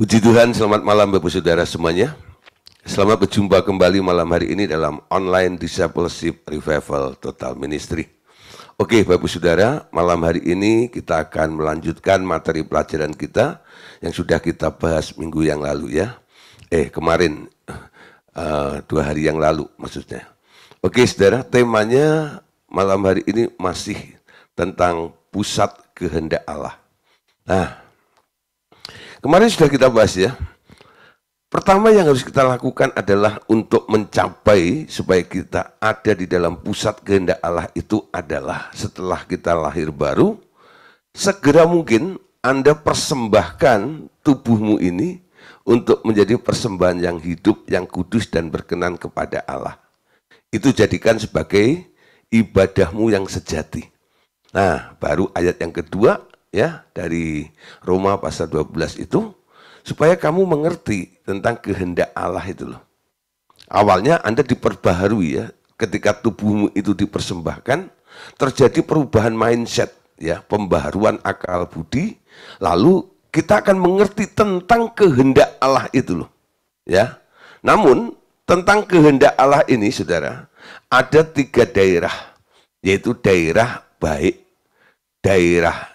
Puji Tuhan, selamat malam Bapak Saudara semuanya. Selamat berjumpa kembali malam hari ini dalam Online Discipleship Revival Total Ministry. Oke Bapak Saudara, malam hari ini kita akan melanjutkan materi pelajaran kita yang sudah kita bahas minggu yang lalu ya. Kemarin 2 hari yang lalu maksudnya. Oke Saudara, temanya malam hari ini masih tentang pusat kehendak Allah. Nah, kemarin sudah kita bahas ya. Pertama yang harus kita lakukan adalah untuk mencapai supaya kita ada di dalam pusat kehendak Allah itu adalah setelah kita lahir baru, segera mungkin Anda persembahkan tubuhmu ini untuk menjadi persembahan yang hidup, yang kudus dan berkenan kepada Allah. Itu jadikan sebagai ibadahmu yang sejati. Nah, baru ayat yang kedua ya dari Roma pasal 12 itu supaya kamu mengerti tentang kehendak Allah itu loh. Awalnya Anda diperbaharui ya, ketika tubuhmu itu dipersembahkan, terjadi perubahan mindset ya, pembaharuan akal budi, lalu kita akan mengerti tentang kehendak Allah itu loh. Ya. Namun tentang kehendak Allah ini Saudara, ada 3 daerah, yaitu daerah baik, daerah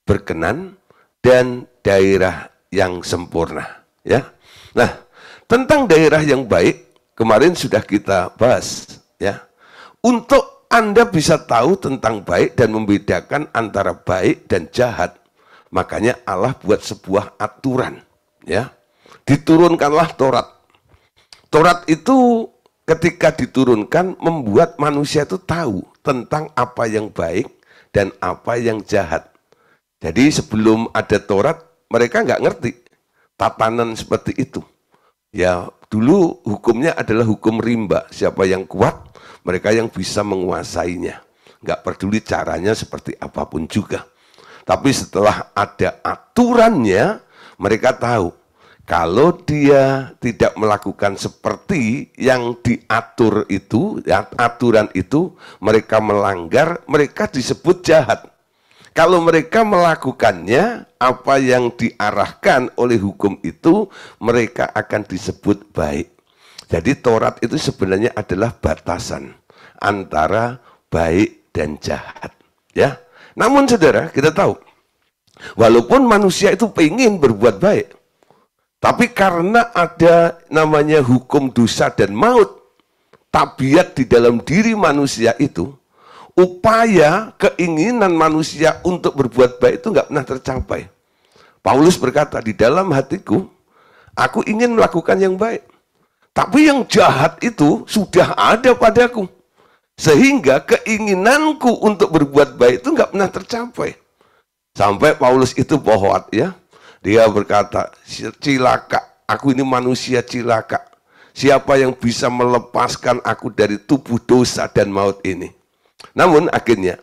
berkenan, dan daerah yang sempurna ya. Nah, tentang daerah yang baik kemarin sudah kita bahas ya. Untuk Anda bisa tahu tentang baik dan membedakan antara baik dan jahat, makanya Allah buat sebuah aturan ya. Diturunkanlah Taurat. Taurat itu ketika diturunkan membuat manusia itu tahu tentang apa yang baik dan apa yang jahat. Jadi sebelum ada Taurat, mereka nggak ngerti tatanan seperti itu. Ya, dulu hukumnya adalah hukum rimba. Siapa yang kuat, mereka yang bisa menguasainya. Nggak peduli caranya seperti apapun juga. Tapi setelah ada aturannya, mereka tahu. Kalau dia tidak melakukan seperti yang diatur itu, ya, aturan itu, mereka melanggar, mereka disebut jahat. Kalau mereka melakukannya, apa yang diarahkan oleh hukum itu, mereka akan disebut baik. Jadi Taurat itu sebenarnya adalah batasan antara baik dan jahat. Ya. Namun saudara, kita tahu, walaupun manusia itu pengen berbuat baik, tapi karena ada namanya hukum dosa dan maut, tabiat di dalam diri manusia itu, upaya keinginan manusia untuk berbuat baik itu nggak pernah tercapai. Paulus berkata, di dalam hatiku, aku ingin melakukan yang baik. Tapi yang jahat itu sudah ada padaku. Sehingga keinginanku untuk berbuat baik itu nggak pernah tercapai. Sampai Paulus itu bohot ya. Dia berkata, cilaka, aku ini manusia cilaka. Siapa yang bisa melepaskan aku dari tubuh dosa dan maut ini? Namun akhirnya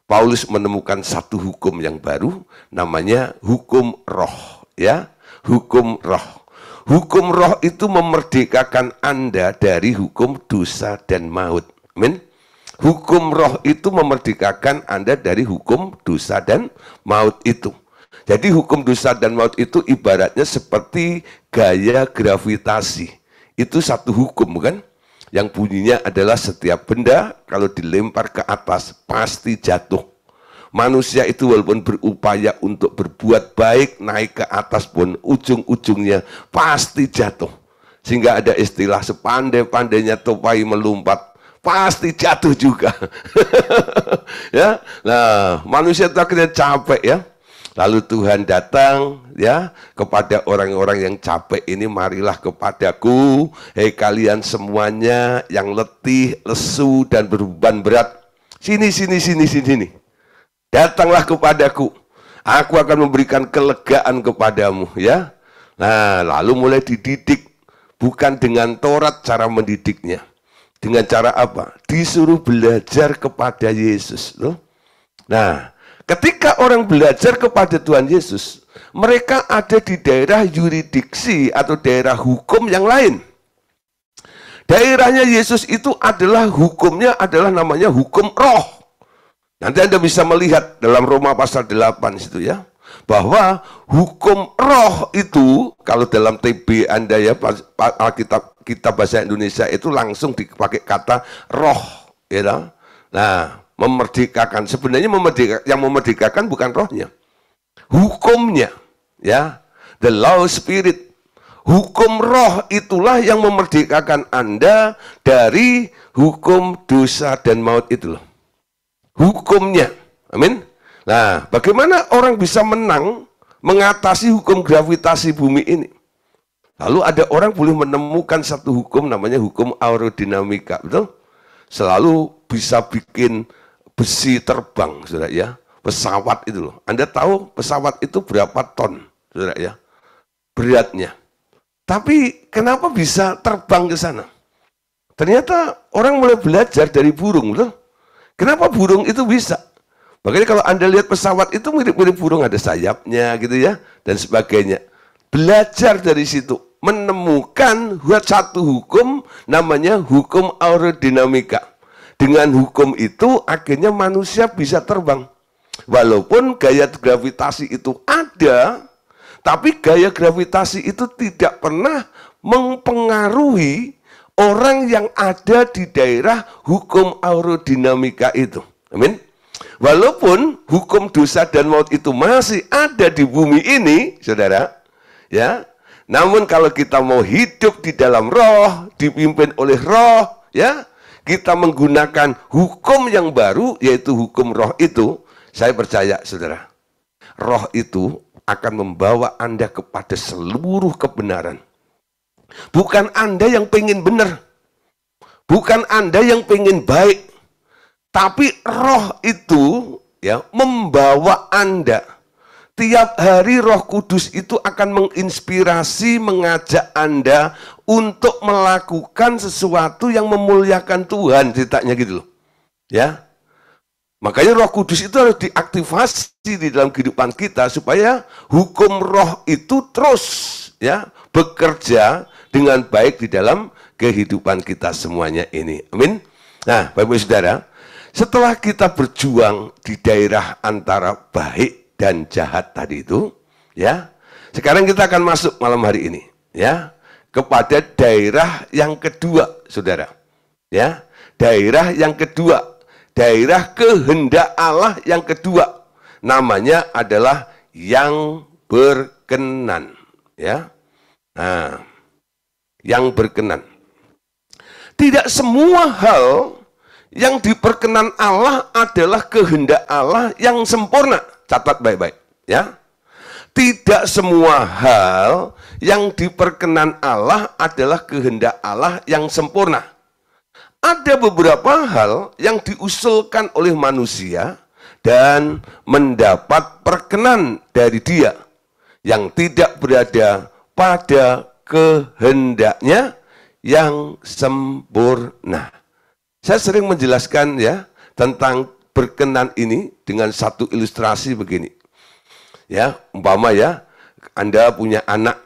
Paulus menemukan satu hukum yang baru, namanya hukum roh ya, hukum roh. Hukum roh itu memerdekakan Anda dari hukum dosa dan maut. Amin. Hukum roh itu memerdekakan Anda dari hukum dosa dan maut itu. Jadi hukum dosa dan maut itu ibaratnya seperti gaya gravitasi. Itu satu hukum bukan? Yang bunyinya adalah setiap benda kalau dilempar ke atas pasti jatuh. Manusia itu walaupun berupaya untuk berbuat baik, naik ke atas pun ujung-ujungnya pasti jatuh. Sehingga ada istilah sepandai-pandainya tupai melompat, pasti jatuh juga. Ya, nah manusia itu akhirnya capek ya. Lalu Tuhan datang ya kepada orang-orang yang capek ini, marilah kepadaku, hei kalian semuanya yang letih, lesu dan berbeban berat. Sini. Datanglah kepadaku. Aku akan memberikan kelegaan kepadamu ya. Nah, lalu mulai dididik, bukan dengan Taurat cara mendidiknya. Dengan cara apa? Disuruh belajar kepada Yesus loh. Nah, ketika orang belajar kepada Tuhan Yesus, mereka ada di daerah yuridiksi atau daerah hukum yang lain. Daerahnya Yesus itu adalah hukumnya adalah namanya hukum roh. Nanti Anda bisa melihat dalam Roma pasal 8 situ ya. bahwa hukum roh itu, kalau dalam TB Anda ya, Alkitab kita bahasa Indonesia itu langsung dipakai kata roh, ya. Nah, memerdekakan, sebenarnya yang memerdekakan bukan rohnya, hukumnya, ya. The law spirit, hukum roh itulah yang memerdekakan Anda dari hukum dosa dan maut itu loh. Hukumnya, amin. Nah, bagaimana orang bisa menang mengatasi hukum gravitasi bumi ini? Lalu ada orang boleh menemukan satu hukum namanya hukum aerodinamika, betul? Selalu bisa bikin besi terbang, saudara ya. Pesawat itu loh. Anda tahu pesawat itu berapa ton, saudara ya? Beratnya. Tapi kenapa bisa terbang ke sana? Ternyata orang mulai belajar dari burung, betul? Kenapa burung itu bisa? Makanya kalau Anda lihat pesawat itu mirip-mirip burung, ada sayapnya gitu ya, dan sebagainya. Belajar dari situ, menemukan satu hukum namanya hukum aerodinamika. Dengan hukum itu akhirnya manusia bisa terbang. Walaupun gaya gravitasi itu ada, tapi gaya gravitasi itu tidak pernah mempengaruhi orang yang ada di daerah hukum aerodinamika itu. Amin. Walaupun hukum dosa dan maut itu masih ada di bumi ini, saudara, ya. Namun kalau kita mau hidup di dalam roh, dipimpin oleh roh, ya, kita menggunakan hukum yang baru, yaitu hukum roh itu. Saya percaya, saudara, roh itu akan membawa Anda kepada seluruh kebenaran. Bukan Anda yang pengen benar, bukan Anda yang pengen baik, tapi roh itu ya membawa Anda. Tiap hari Roh Kudus itu akan menginspirasi, mengajak Anda untuk melakukan sesuatu yang memuliakan Tuhan, ceritanya gitu loh. Ya. Makanya Roh Kudus itu harus diaktifasi di dalam kehidupan kita supaya hukum roh itu terus ya bekerja dengan baik di dalam kehidupan kita semuanya ini. Amin. Nah, Bapak Ibu Saudara, setelah kita berjuang di daerah antara baik dan jahat tadi itu, ya, sekarang kita akan masuk malam hari ini, ya, kepada daerah yang kedua, saudara, ya, daerah yang kedua, daerah kehendak Allah yang kedua, namanya adalah yang berkenan, ya. Nah, yang berkenan. Tidak semua hal yang diperkenan Allah adalah kehendak Allah yang sempurna. Catat baik-baik, ya. Tidak semua hal yang diperkenan Allah adalah kehendak Allah yang sempurna. Ada beberapa hal yang diusulkan oleh manusia dan mendapat perkenan dari Dia yang tidak berada pada kehendaknya yang sempurna. Saya sering menjelaskan ya tentang berkenan ini dengan satu ilustrasi begini. Ya, umpama ya, Anda punya anak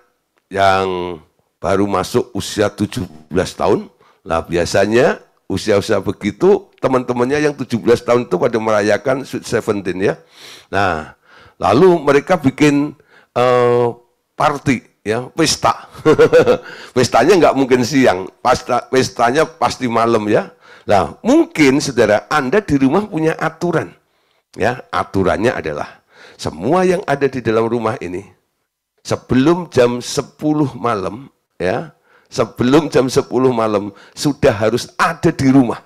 yang baru masuk usia 17 tahun. Lah biasanya usia-usia begitu teman-temannya yang 17 tahun itu pada merayakan Sweet 17 ya. Nah, lalu mereka bikin party ya, pesta. Pestanya nggak mungkin siang, pestanya pasti malam ya. Nah, mungkin saudara Anda di rumah punya aturan. Ya, aturannya adalah semua yang ada di dalam rumah ini sebelum jam 10 malam ya, sebelum jam 10 malam sudah harus ada di rumah.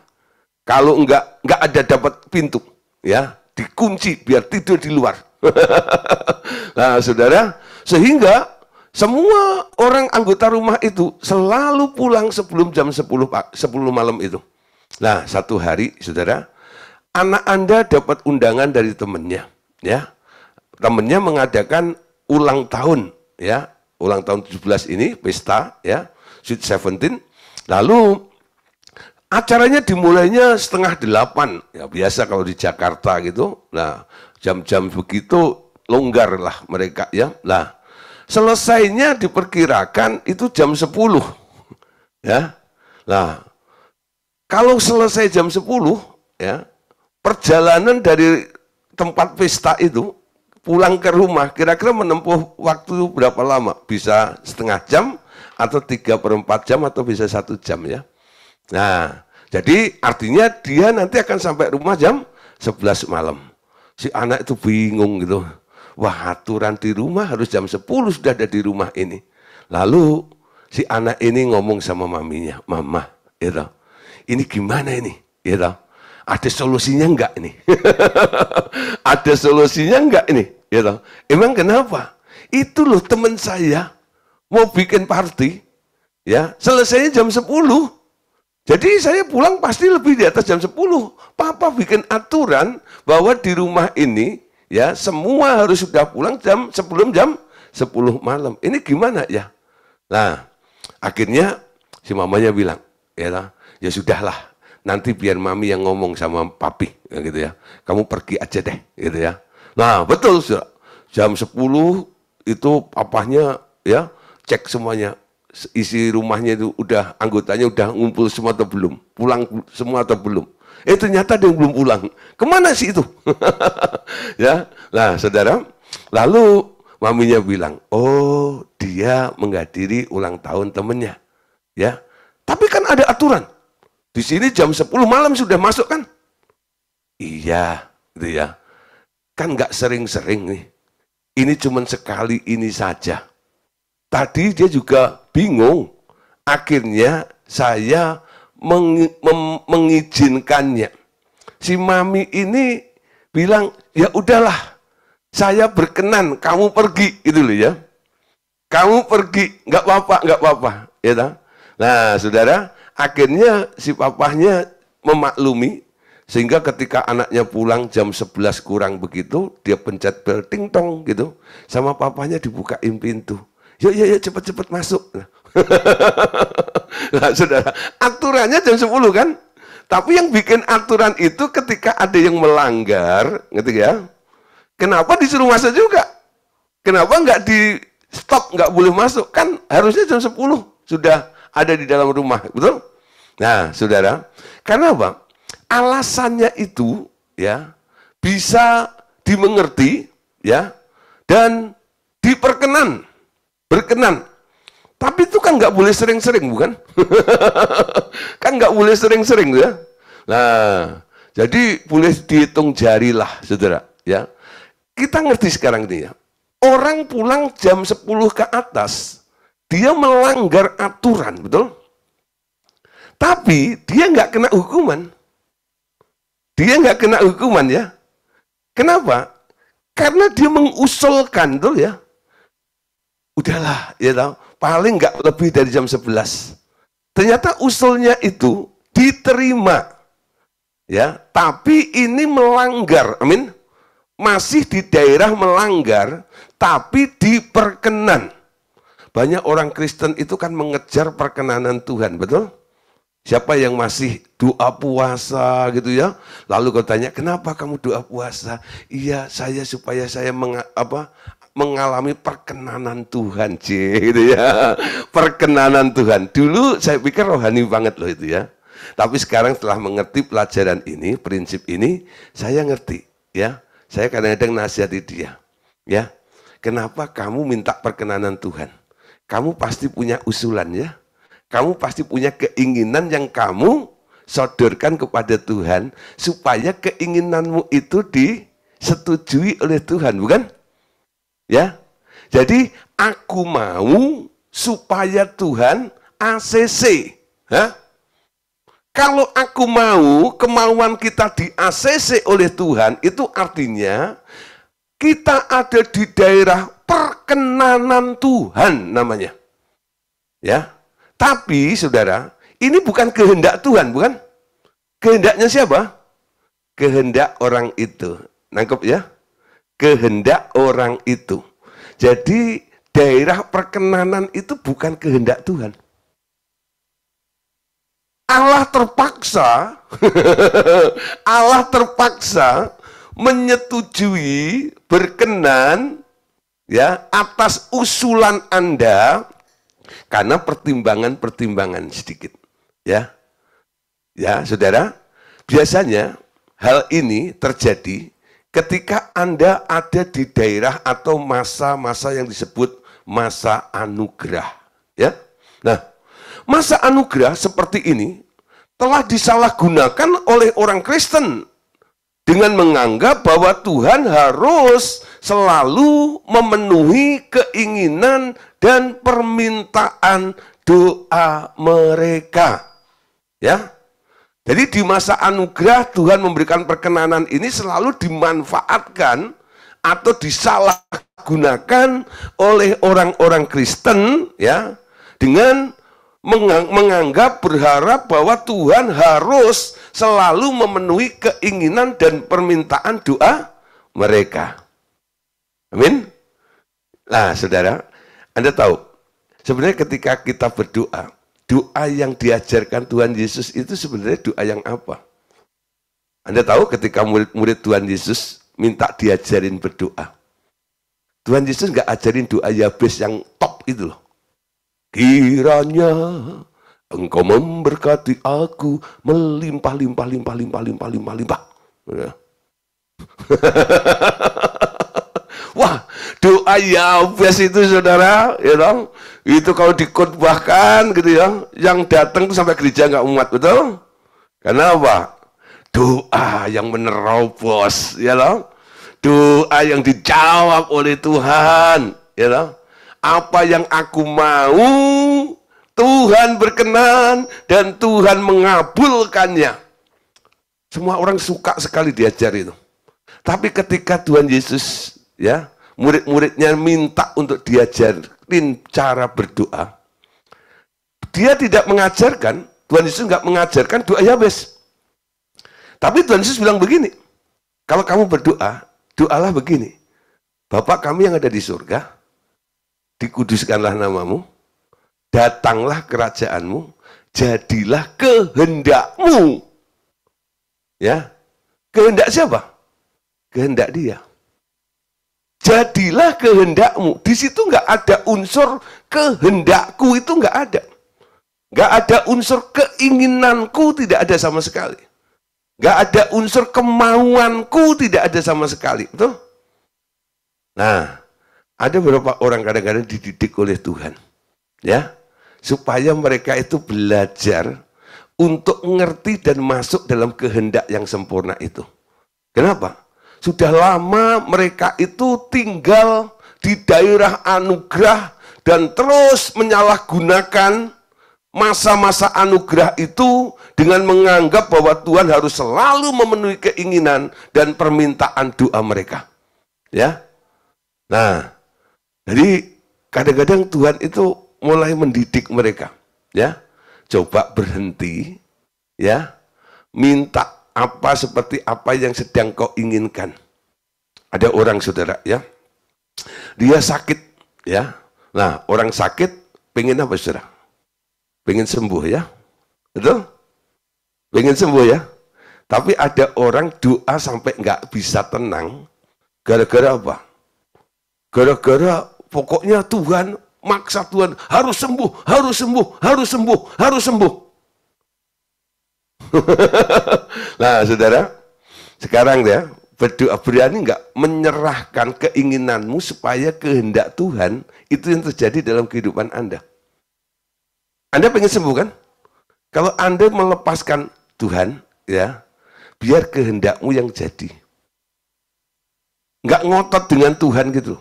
Kalau enggak ada dapat pintu ya, dikunci biar tidur di luar. Nah, saudara, sehingga semua orang anggota rumah itu selalu pulang sebelum jam 10 malam itu. Nah, satu hari, saudara, anak Anda dapat undangan dari temannya, ya. Temannya mengadakan ulang tahun, ya, ulang tahun 17 ini, pesta, ya, Sweet 17. Lalu acaranya dimulainya 7:30, ya biasa kalau di Jakarta gitu. Nah, jam-jam begitu longgar lah mereka, ya. Nah, selesainya diperkirakan itu jam 10, ya. Nah, kalau selesai jam 10, ya, perjalanan dari tempat pesta itu pulang ke rumah kira-kira menempuh waktu berapa lama? Bisa setengah jam atau 3/4 jam atau bisa 1 jam ya. Nah, jadi artinya dia nanti akan sampai rumah jam 11 malam. Si anak itu bingung gitu. Wah, aturan di rumah harus jam 10 sudah ada di rumah ini. Lalu si anak ini ngomong sama maminya, "Mama, gitu. Ini gimana ini?" Gitu. Ada solusinya enggak ini? Ada solusinya enggak ini? Gitu. Emang kenapa? Itu loh teman saya mau bikin party, ya selesainya jam 10. Jadi saya pulang pasti lebih di atas jam 10. Papa bikin aturan bahwa di rumah ini ya semua harus sudah pulang sebelum jam 10 malam. Ini gimana ya? Nah, akhirnya si mamanya bilang, ya sudahlah. Nanti biar mami yang ngomong sama papi, ya gitu ya. Kamu pergi aja deh, gitu ya. Nah, betul, jam 10 itu papahnya ya cek semuanya. Isi rumahnya itu udah, anggotanya udah ngumpul semua atau belum? Pulang semua atau belum? Ternyata dia belum pulang. Kemana sih itu? Ya, nah saudara, lalu maminya bilang, oh dia menghadiri ulang tahun temennya. Ya, tapi kan ada aturan. Di sini jam 10 malam sudah masuk kan? Iya, gitu ya. Kan nggak sering-sering nih. Ini cuma sekali ini saja. Tadi dia juga bingung. Akhirnya saya mengizinkannya. Si mami ini bilang, ya udahlah, saya berkenan, kamu pergi, gitu loh ya. Kamu pergi, nggak apa-apa, nggak apa-apa. Ya, nah, saudara, akhirnya si papahnya memaklumi, sehingga ketika anaknya pulang jam 11 kurang begitu, dia pencet bel, ting tong gitu, sama papahnya dibukain pintu. Yuk, cepet-cepet masuk. Nah, saudara, aturannya jam 10 kan? Tapi yang bikin aturan itu ketika ada yang melanggar, gitu ya. Kenapa disuruh masuk juga? Kenapa nggak di stop, nggak boleh masuk? Kan harusnya jam 10 sudah ada di dalam rumah, betul? Nah, saudara, karena apa? Alasannya itu ya bisa dimengerti ya dan berkenan. Tapi itu kan nggak boleh sering-sering, bukan? Kan nggak boleh sering-sering ya. Nah, jadi boleh dihitung jari lah, saudara. Ya, kita ngerti sekarang ini ya. Orang pulang jam 10 ke atas, dia melanggar aturan, betul? Tapi dia nggak kena hukuman. Dia nggak kena hukuman ya. Kenapa? Karena dia mengusulkan, betul ya. Udahlah, ya tahu, paling nggak lebih dari jam 11. Ternyata usulnya itu diterima. Ya, tapi ini melanggar, amin. Masih di daerah melanggar, tapi diperkenan. Banyak orang Kristen itu kan mengejar perkenanan Tuhan, betul? Siapa yang masih doa puasa gitu ya? Lalu kau tanya, kenapa kamu doa puasa? Iya, supaya saya mengalami perkenanan Tuhan, gitu ya. Perkenanan Tuhan. Dulu saya pikir rohani banget loh itu ya. Tapi sekarang setelah mengerti pelajaran ini, prinsip ini, saya ngerti ya. Saya kadang-kadang nasihati dia. Ya, kenapa kamu minta perkenanan Tuhan? Kamu pasti punya usulan ya. Kamu pasti punya keinginan yang kamu sodorkan kepada Tuhan supaya keinginanmu itu disetujui oleh Tuhan, bukan? Ya. Jadi aku mau supaya Tuhan ACC. Hah? Kalau aku mau kemauan kita di ACC oleh Tuhan, itu artinya kita ada di daerah perkenanan Tuhan namanya. Ya. Tapi saudara, ini bukan kehendak Tuhan, bukan? Kehendaknya siapa? Kehendak orang itu. Nangkep ya? Kehendak orang itu. Jadi daerah perkenanan itu bukan kehendak Tuhan. Allah terpaksa Allah terpaksa menyetujui, berkenan ya atas usulan Anda karena pertimbangan-pertimbangan sedikit. Ya. Ya, Saudara, biasanya hal ini terjadi ketika Anda ada di daerah atau masa-masa yang disebut masa anugerah. Ya, nah, masa anugerah seperti ini telah disalahgunakan oleh orang Kristen dengan menganggap bahwa Tuhan harus selalu memenuhi keinginan dan permintaan doa mereka. Ya, jadi di masa anugerah Tuhan memberikan perkenanan ini selalu dimanfaatkan atau disalahgunakan oleh orang-orang Kristen, ya, dengan menganggap berharap bahwa Tuhan harus selalu memenuhi keinginan dan permintaan doa mereka. Amin. Nah, saudara, Anda tahu, sebenarnya ketika kita berdoa, doa yang diajarkan Tuhan Yesus itu sebenarnya doa yang apa? Anda tahu ketika murid-murid Tuhan Yesus minta diajarin berdoa. Tuhan Yesus nggak ajarin doa Yabes yang top itu loh. Kiranya Engkau memberkati aku melimpah, limpah, limpah, limpah, limpah, limpah, limpah. Wah, doa Yabes itu saudara, ya dong, itu kalau dikhotbahkan gitu ya, yang datang tuh sampai gereja nggak muat, betul? Karena apa? Doa yang menerobos, ya dong, doa yang dijawab oleh Tuhan, ya dong. Apa yang aku mau, Tuhan berkenan dan Tuhan mengabulkannya. Semua orang suka sekali diajar itu. Tapi ketika Tuhan Yesus, ya, murid-muridnya minta untuk diajarin cara berdoa, dia tidak mengajarkan, Tuhan Yesus nggak mengajarkan doa Yabes. Tapi Tuhan Yesus bilang begini, kalau kamu berdoa, doalah begini, Bapa kami yang ada di surga, dikuduskanlah namamu, datanglah kerajaanmu, jadilah kehendakmu. Ya, kehendak siapa? Kehendak Dia. Jadilah kehendakmu. Di situ nggak ada unsur kehendakku, itu nggak ada. Nggak ada unsur keinginanku, tidak ada sama sekali. Nggak ada unsur kemauanku, tidak ada sama sekali. Betul? Nah, ada beberapa orang kadang-kadang dididik oleh Tuhan, ya, supaya mereka itu belajar untuk mengerti dan masuk dalam kehendak yang sempurna itu. Kenapa? Sudah lama mereka itu tinggal di daerah anugerah dan terus menyalahgunakan masa-masa anugerah itu dengan menganggap bahwa Tuhan harus selalu memenuhi keinginan dan permintaan doa mereka. Ya. Nah, jadi kadang-kadang Tuhan itu mulai mendidik mereka, ya. Coba berhenti, ya. Minta apa seperti apa yang sedang kau inginkan. Ada orang saudara, ya. Dia sakit, ya. Nah, orang sakit pengen apa saudara? Pengen sembuh, ya. Betul? Pengen sembuh, ya. Tapi ada orang doa sampai nggak bisa tenang. Gara-gara apa? Gara-gara pokoknya Tuhan, maksa Tuhan, harus sembuh, harus sembuh, harus sembuh, harus sembuh. Nah, saudara, sekarang ya, berdoa berani nggak menyerahkan keinginanmu supaya kehendak Tuhan itu yang terjadi dalam kehidupan Anda. Anda pengen sembuh kan? Kalau Anda melepaskan Tuhan, ya, biar kehendakmu yang jadi. Nggak ngotot dengan Tuhan gitu.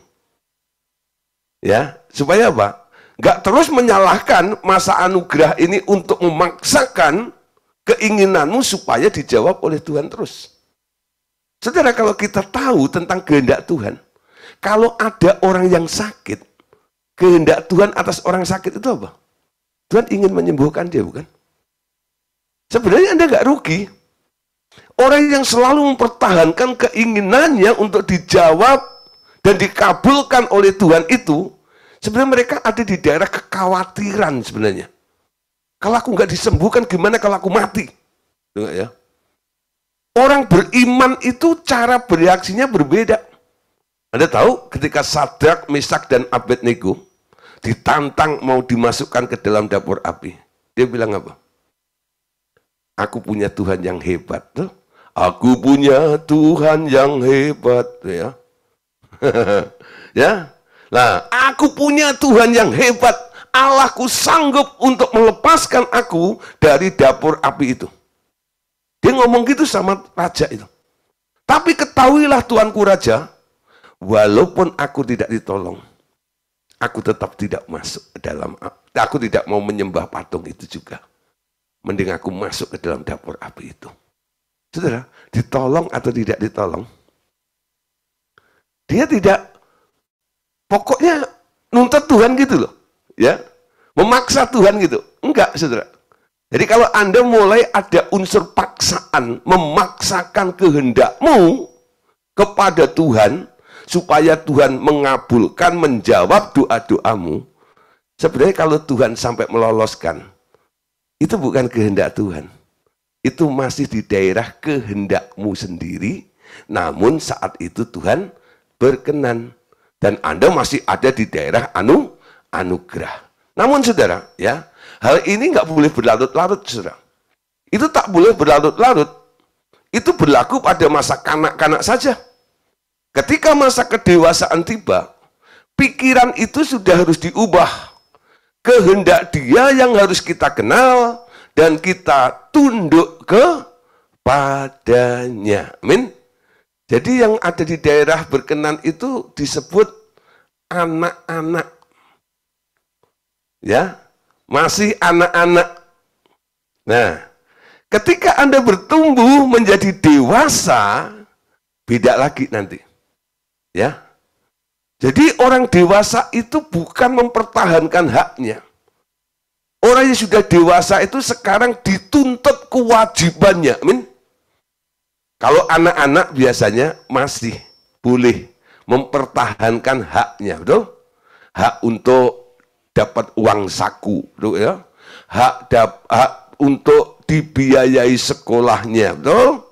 Ya, supaya apa? Nggak terus menyalahkan masa anugerah ini untuk memaksakan keinginanmu supaya dijawab oleh Tuhan terus. Saudara, kalau kita tahu tentang kehendak Tuhan, kalau ada orang yang sakit, kehendak Tuhan atas orang sakit itu apa? Tuhan ingin menyembuhkan dia, bukan? Sebenarnya Anda nggak rugi. Orang yang selalu mempertahankan keinginannya untuk dijawab dan dikabulkan oleh Tuhan itu, sebenarnya mereka ada di daerah kekhawatiran sebenarnya. Kalau aku nggak disembuhkan, gimana kalau aku mati? Dengar ya. Orang beriman itu cara bereaksinya berbeda. Anda tahu ketika Sadrak, Mesak, dan Abednego ditantang mau dimasukkan ke dalam dapur api, dia bilang apa? Aku punya Tuhan yang hebat. Tuh. Aku punya Tuhan yang hebat, ya. Ya. Nah, aku punya Tuhan yang hebat. Allahku sanggup untuk melepaskan aku dari dapur api itu. Dia ngomong gitu sama raja itu. Tapi ketahuilah Tuanku Raja, walaupun aku tidak ditolong, aku tetap tidak masuk ke dalam, aku tidak mau menyembah patung itu juga. Mending aku masuk ke dalam dapur api itu. Saudara, ditolong atau tidak ditolong? Dia tidak, pokoknya nuntut Tuhan gitu loh. Ya, memaksa Tuhan gitu. Enggak, saudara. Jadi kalau Anda mulai ada unsur paksaan, memaksakan kehendakmu kepada Tuhan, supaya Tuhan mengabulkan, menjawab doa-doamu, sebenarnya kalau Tuhan sampai meloloskan, itu bukan kehendak Tuhan. Itu masih di daerah kehendakmu sendiri, namun saat itu Tuhan berkenan. Dan Anda masih ada di daerah anugerah. Namun saudara, ya, hal ini nggak boleh berlarut-larut, saudara. Itu tak boleh berlarut-larut. Itu berlaku pada masa kanak-kanak saja. Ketika masa kedewasaan tiba, pikiran itu sudah harus diubah. Kehendak Dia yang harus kita kenal dan kita tunduk kepadanya. Amin. Jadi yang ada di daerah berkenan itu disebut anak-anak. Ya, masih anak-anak. Nah, ketika Anda bertumbuh menjadi dewasa, beda lagi nanti. Ya. Jadi orang dewasa itu bukan mempertahankan haknya. Orang yang sudah dewasa itu sekarang dituntut kewajibannya. Amin. Kalau anak-anak biasanya masih boleh mempertahankan haknya, betul? Hak untuk dapat uang saku, betul ya? Hak untuk dibiayai sekolahnya, betul?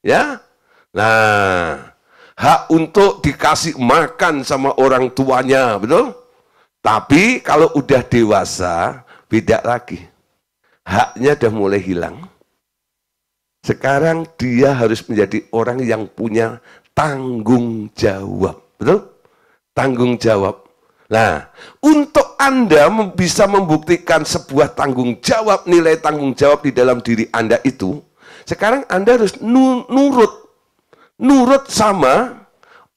Ya. Nah, hak untuk dikasih makan sama orang tuanya, betul? Tapi kalau udah dewasa, beda lagi. Haknya udah mulai hilang. Sekarang dia harus menjadi orang yang punya tanggung jawab. Betul? Tanggung jawab. Nah, untuk Anda bisa membuktikan sebuah tanggung jawab, nilai tanggung jawab di dalam diri Anda itu, sekarang Anda harus nurut sama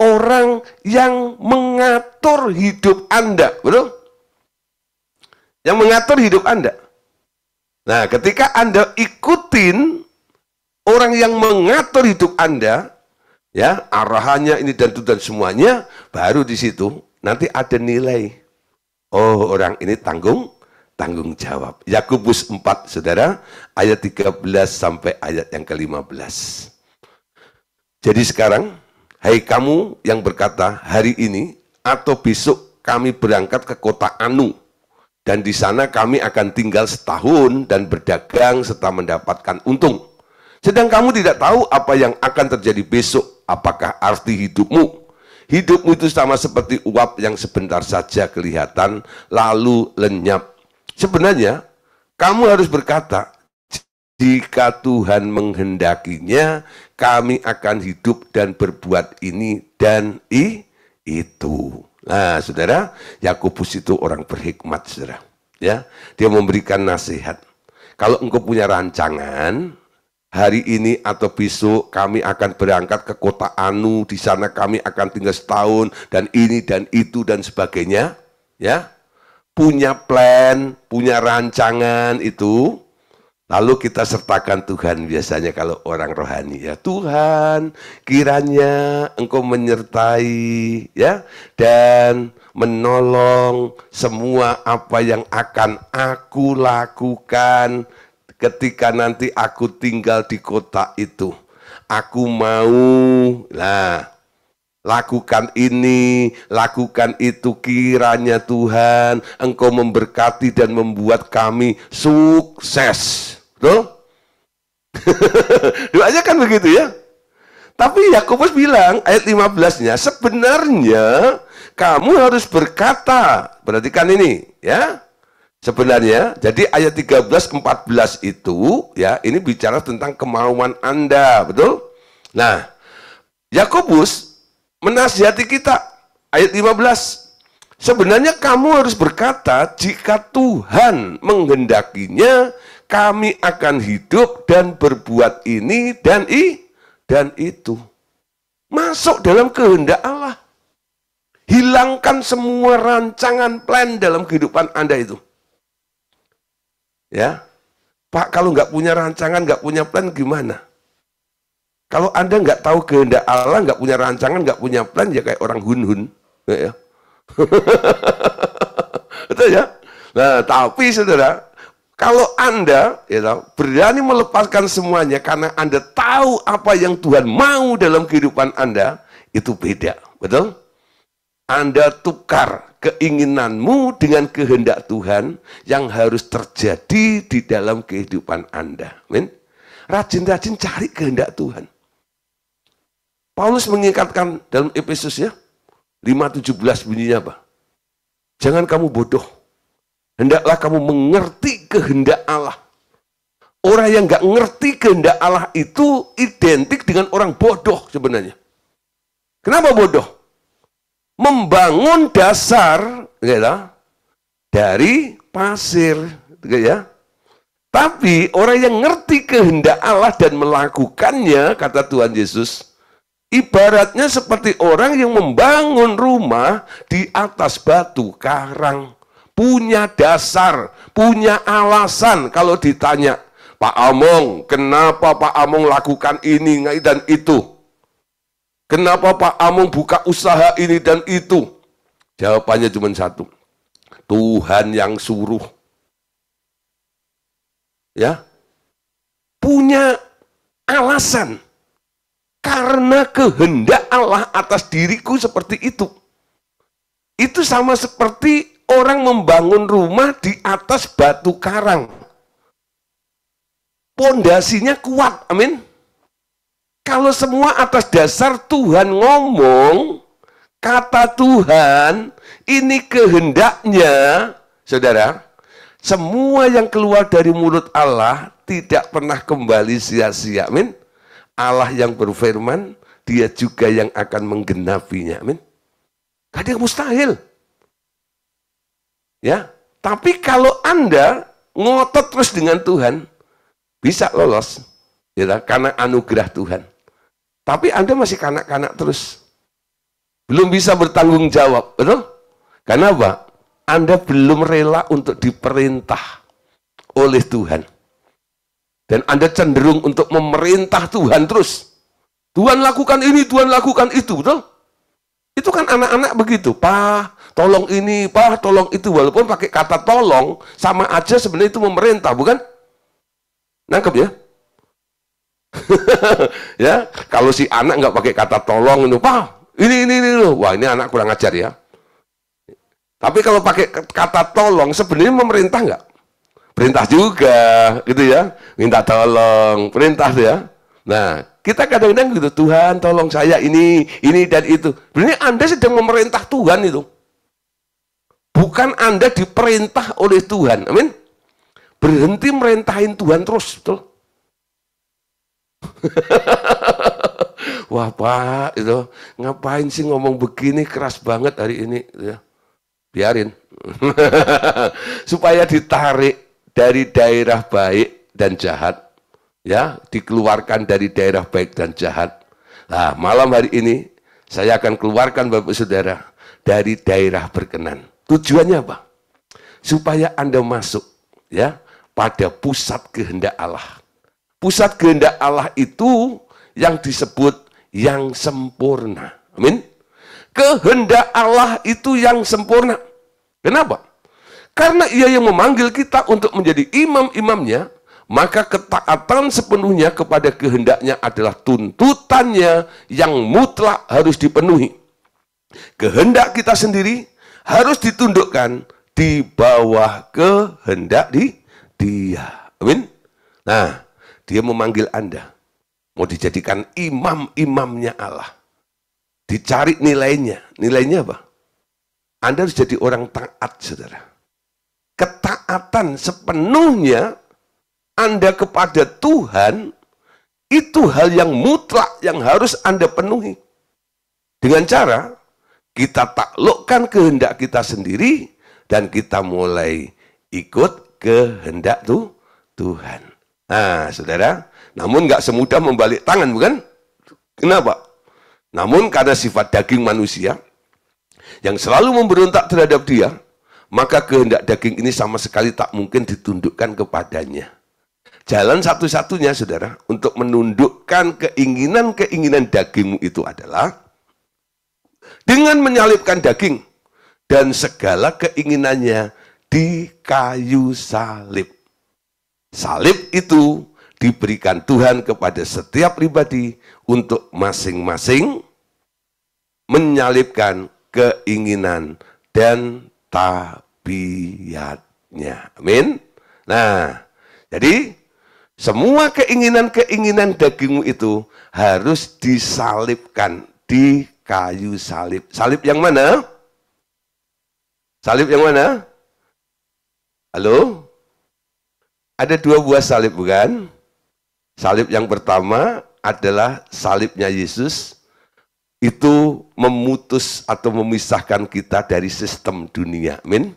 orang yang mengatur hidup Anda. Betul? Yang mengatur hidup Anda. Nah, ketika Anda ikutin orang yang mengatur hidup Anda, ya, arahannya ini dan itu dan semuanya, baru di situ nanti ada nilai. Oh, orang ini tanggung jawab. Yakobus 4, Saudara, ayat 13 sampai ayat yang ke-15. Jadi sekarang, hai kamu yang berkata, hari ini atau besok kami berangkat ke kota Anu, dan di sana kami akan tinggal setahun dan berdagang serta mendapatkan untung. Sedang kamu tidak tahu apa yang akan terjadi besok. Apakah arti hidupmu? Hidupmu itu sama seperti uap yang sebentar saja kelihatan, lalu lenyap. Sebenarnya, kamu harus berkata, jika Tuhan menghendakinya, kami akan hidup dan berbuat ini dan itu. Nah, saudara, Yakobus itu orang berhikmat, saudara. Ya, dia memberikan nasihat. Kalau engkau punya rancangan, hari ini atau besok kami akan berangkat ke kota Anu, di sana kami akan tinggal setahun, dan ini dan itu dan sebagainya. Ya, punya plan, punya rancangan itu. Lalu kita sertakan Tuhan biasanya kalau orang rohani, ya Tuhan, kiranya Engkau menyertai, ya, dan menolong semua apa yang akan aku lakukan ketika nanti aku tinggal di kota itu. Aku mau, nah, lakukan ini, lakukan itu, kiranya Tuhan Engkau memberkati dan membuat kami sukses. Betul? Doanya kan begitu ya. Tapi Yakobus bilang, ayat 15-nya, sebenarnya kamu harus berkata, perhatikan ini, ya. Sebenarnya, jadi ayat 13-14 itu, ya, ini bicara tentang kemauan Anda, betul? Nah, Yakobus menasihati kita, ayat 15. Sebenarnya kamu harus berkata, jika Tuhan menghendakinya, kami akan hidup dan berbuat ini dan itu. Masuk dalam kehendak Allah. Hilangkan semua rancangan plan dalam kehidupan Anda itu. Ya, Pak, kalau nggak punya rancangan, nggak punya plan gimana? Kalau Anda nggak tahu kehendak Allah, nggak punya rancangan, nggak punya plan, ya kayak orang hun-hun. Ya. Betul ya? Nah, tapi saudara, kalau Anda berani melepaskan semuanya karena Anda tahu apa yang Tuhan mau dalam kehidupan Anda, itu beda. Betul? Anda tukar keinginanmu dengan kehendak Tuhan yang harus terjadi di dalam kehidupan Anda. Amin. Rajin-rajin cari kehendak Tuhan. Paulus mengingatkan dalam Efesus ya, 5:17 bunyinya apa? Jangan kamu bodoh. Hendaklah kamu mengerti kehendak Allah. Orang yang nggak ngerti kehendak Allah itu identik dengan orang bodoh sebenarnya. Kenapa bodoh? Membangun dasar dari pasir, ya. Tapi orang yang ngerti kehendak Allah dan melakukannya, kata Tuhan Yesus, ibaratnya seperti orang yang membangun rumah di atas batu karang. Punya dasar, punya alasan. Kalau ditanya, Pak Among, kenapa Pak Among lakukan ini dan itu? Kenapa Pak Among buka usaha ini dan itu? Jawabannya cuma satu. Tuhan yang suruh. Ya, punya alasan. Karena kehendak Allah atas diriku seperti itu. Itu sama seperti orang membangun rumah di atas batu karang. Pondasinya kuat, amin. Kalau semua atas dasar Tuhan ngomong, kata Tuhan, ini kehendaknya, saudara, semua yang keluar dari mulut Allah tidak pernah kembali sia-sia, amin. Allah yang berfirman, dia juga yang akan menggenapinya. Amin. Gak ada yang mustahil. Ya, tapi kalau Anda ngotot terus dengan Tuhan, bisa lolos. Ya, karena anugerah Tuhan. Tapi Anda masih kanak-kanak terus. Belum bisa bertanggung jawab. Betul? Karena apa? Anda belum rela untuk diperintah oleh Tuhan. Dan Anda cenderung untuk memerintah Tuhan terus. Tuhan lakukan ini, Tuhan lakukan itu, betul? Itu kan anak-anak begitu. Pak, tolong ini, Pak, tolong itu. Walaupun pakai kata tolong, sama aja sebenarnya itu memerintah, bukan? Nangkep ya? Ya, kalau si anak nggak pakai kata tolong, itu, Pak, ini loh. Wah, ini anak kurang ajar ya. Tapi kalau pakai kata tolong, sebenarnya memerintah nggak? Perintah juga, gitu ya. Minta tolong, perintah ya. Nah, kita kadang-kadang gitu, Tuhan tolong saya ini dan itu. Sebenarnya Anda sedang memerintah Tuhan itu. Bukan Anda diperintah oleh Tuhan, amin. Berhenti merintahin Tuhan terus, betul. Wah Pak, itu ngapain sih ngomong begini, keras banget hari ini. Ya. Biarin. Supaya ditarik dari daerah baik dan jahat, ya, dikeluarkan dari daerah baik dan jahat. Nah, malam hari ini saya akan keluarkan Bapak Saudara dari daerah berkenan. Tujuannya apa? Supaya Anda masuk, ya, pada pusat kehendak Allah. Pusat kehendak Allah itu yang disebut yang sempurna. Amin. Kehendak Allah itu yang sempurna. Kenapa? Karena ia yang memanggil kita untuk menjadi imam-imamnya, maka ketaatan sepenuhnya kepada kehendaknya adalah tuntutannya yang mutlak harus dipenuhi. Kehendak kita sendiri harus ditundukkan di bawah kehendak Dia. Amin. Nah, Dia memanggil Anda, mau dijadikan imam-imamnya Allah. Dicari nilainya. Nilainya apa? Anda harus jadi orang taat, saudara. Ketaatan sepenuhnya Anda kepada Tuhan Itu hal yang mutlak yang harus Anda penuhi. Dengan cara kita taklukkan kehendak kita sendiri dan kita mulai ikut kehendak Tuhan. Nah, saudara, namun nggak semudah membalik tangan, bukan? Kenapa? Namun karena sifat daging manusia yang selalu memberontak terhadap dia, maka kehendak daging ini sama sekali tak mungkin ditundukkan kepadanya. Jalan satu-satunya, saudara, untuk menundukkan keinginan-keinginan dagingmu itu adalah dengan menyalibkan daging dan segala keinginannya di kayu salib. Salib itu diberikan Tuhan kepada setiap pribadi untuk masing-masing menyalibkan keinginan dan tabiatnya. Amin. Nah, jadi semua keinginan-keinginan dagingmu itu harus disalibkan di kayu salib. Salib yang mana? Salib yang mana? Halo? Ada 2 buah salib, bukan? Salib yang pertama adalah salibnya Yesus. Itu memutus atau memisahkan kita dari sistem dunia. Amin.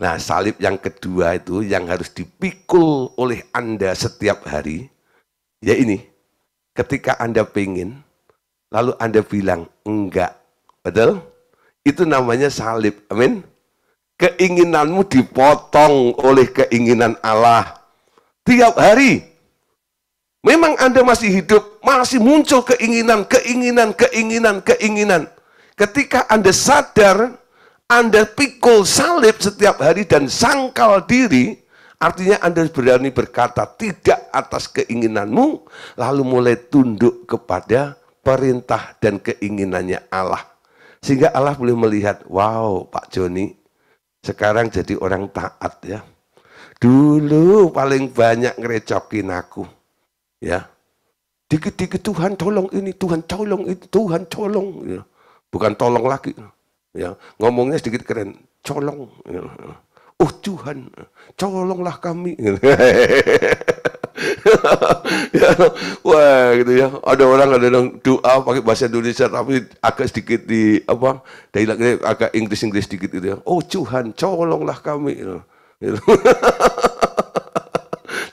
Nah, salib yang kedua itu yang harus dipikul oleh Anda setiap hari, ya ini, ketika Anda pengen, lalu Anda bilang, enggak, betul? Itu namanya salib, amin? Keinginanmu dipotong oleh keinginan Allah. Tiap hari, memang Anda masih hidup, masih muncul keinginan. Ketika Anda sadar, Anda pikul salib setiap hari dan sangkal diri, artinya Anda berani berkata tidak atas keinginanmu, lalu mulai tunduk kepada perintah dan keinginannya Allah. Sehingga Allah boleh melihat, wow, Pak Joni sekarang jadi orang taat ya. Dulu paling banyak ngerecokin aku. Ya. Dikit-dikit Tuhan tolong ini, Tuhan tolong itu, Tuhan tolong. Ya. Bukan tolong lagi. Ya, ngomongnya sedikit keren, colong. Oh Tuhan, colonglah kami. Ya, wah gitu ya. Ada orang doa pakai bahasa Indonesia tapi agak sedikit di apa? Dialeknya agak Inggris sedikit gitu ya. Oh Tuhan, colonglah kami. Gitu.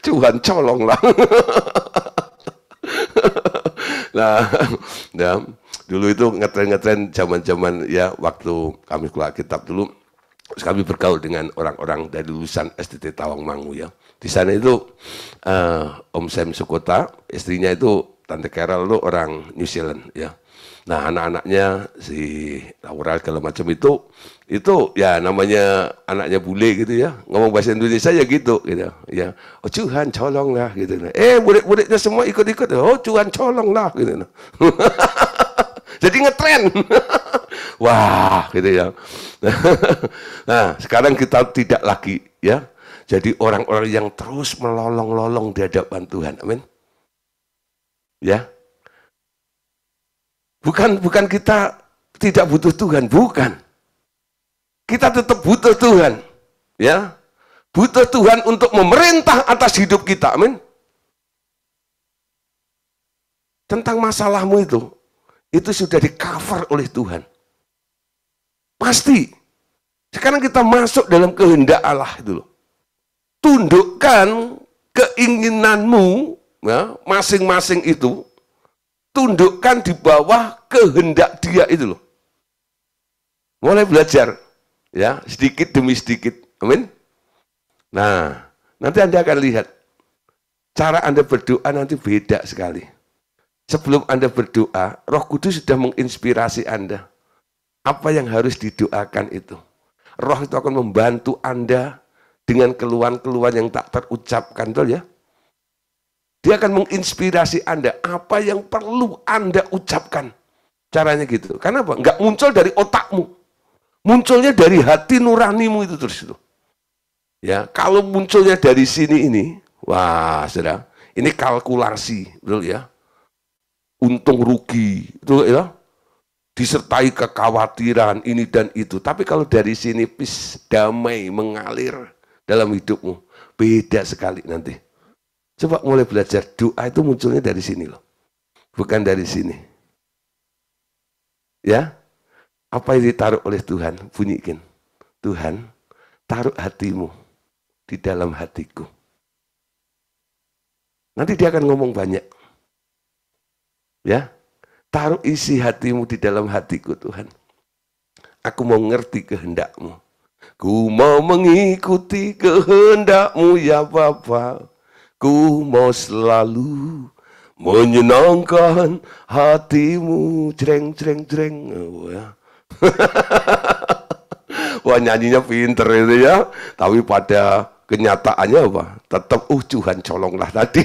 Tuhan colonglah. Nah, ya, dulu itu ngetren zaman-zaman ya waktu kami keluar kitab dulu, kami bergaul dengan orang-orang dari lulusan STT Tawangmangu ya. Di sana itu Om Sam Sukota, istrinya itu Tante Carol itu orang New Zealand ya. Nah anak-anaknya si Laura segala macam itu ya namanya anaknya bule gitu ya, ngomong bahasa Indonesia ya gitu ya. Oh Tuhan colonglah gitu. Murid-muridnya semua ikut-ikut. Oh Tuhan colonglah gitu. Jadi ngetren. Wah gitu ya. Nah sekarang kita tidak lagi ya jadi orang-orang yang terus melolong-lolong di hadapan Tuhan. Amin. Ya. Bukan kita tidak butuh Tuhan, bukan. Kita tetap butuh Tuhan. Ya. Butuh Tuhan untuk memerintah atas hidup kita. Amin. Tentang masalahmu itu sudah di-cover oleh Tuhan. Pasti. Sekarang kita masuk dalam kehendak Allah itu loh. Tundukkan keinginanmu ya, masing-masing itu, tundukkan di bawah kehendak Dia itu loh. Mulai belajar ya, sedikit demi sedikit. Amin. Nah, nanti Anda akan lihat cara Anda berdoa nanti beda sekali. Sebelum Anda berdoa, Roh Kudus sudah menginspirasi Anda. Apa yang harus didoakan itu? Roh itu akan membantu Anda dengan keluhan-keluhan yang tak terucapkan, betul ya? Dia akan menginspirasi Anda, apa yang perlu Anda ucapkan. Caranya gitu. Karena apa? Enggak muncul dari otakmu. Munculnya dari hati nuranimu itu terus itu. Ya, kalau munculnya dari sini ini, wah, saudara, ini kalkulasi, betul ya? Untung rugi, betul ya? Disertai kekhawatiran ini dan itu. Tapi kalau dari sini damai mengalir dalam hidupmu, beda sekali nanti. Coba mulai belajar, doa itu munculnya dari sini loh. Bukan dari sini. Ya, apa yang ditaruh oleh Tuhan, bunyikan. Tuhan, taruh hatimu di dalam hatiku. Nanti dia akan ngomong banyak. Ya, taruh isi hatimu di dalam hatiku Tuhan. Aku mau ngerti kehendak-Mu. Ku mau mengikuti kehendak-Mu ya Bapa. Ku mau selalu menyenangkan hatimu. Jreng, jreng, jreng. Oh, ya. Wah, nyanyinya pinter itu ya. Tapi pada kenyataannya apa? Tetap Tuhan colonglah tadi.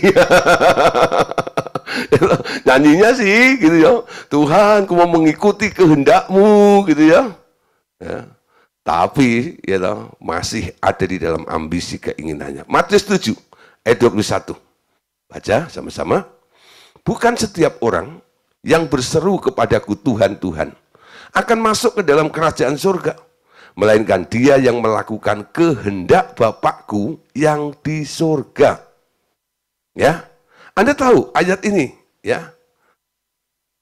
Nyanyinya sih gitu ya. Tuhan, ku mau mengikuti kehendak-Mu gitu ya. Ya. Tapi ya toh, masih ada di dalam ambisi keinginannya. Matius 7 ayat 21. Baca sama-sama. Bukan setiap orang yang berseru kepadaku Tuhan, Tuhan akan masuk ke dalam kerajaan surga, melainkan dia yang melakukan kehendak Bapakku yang di surga. Ya, Anda tahu ayat ini, ya.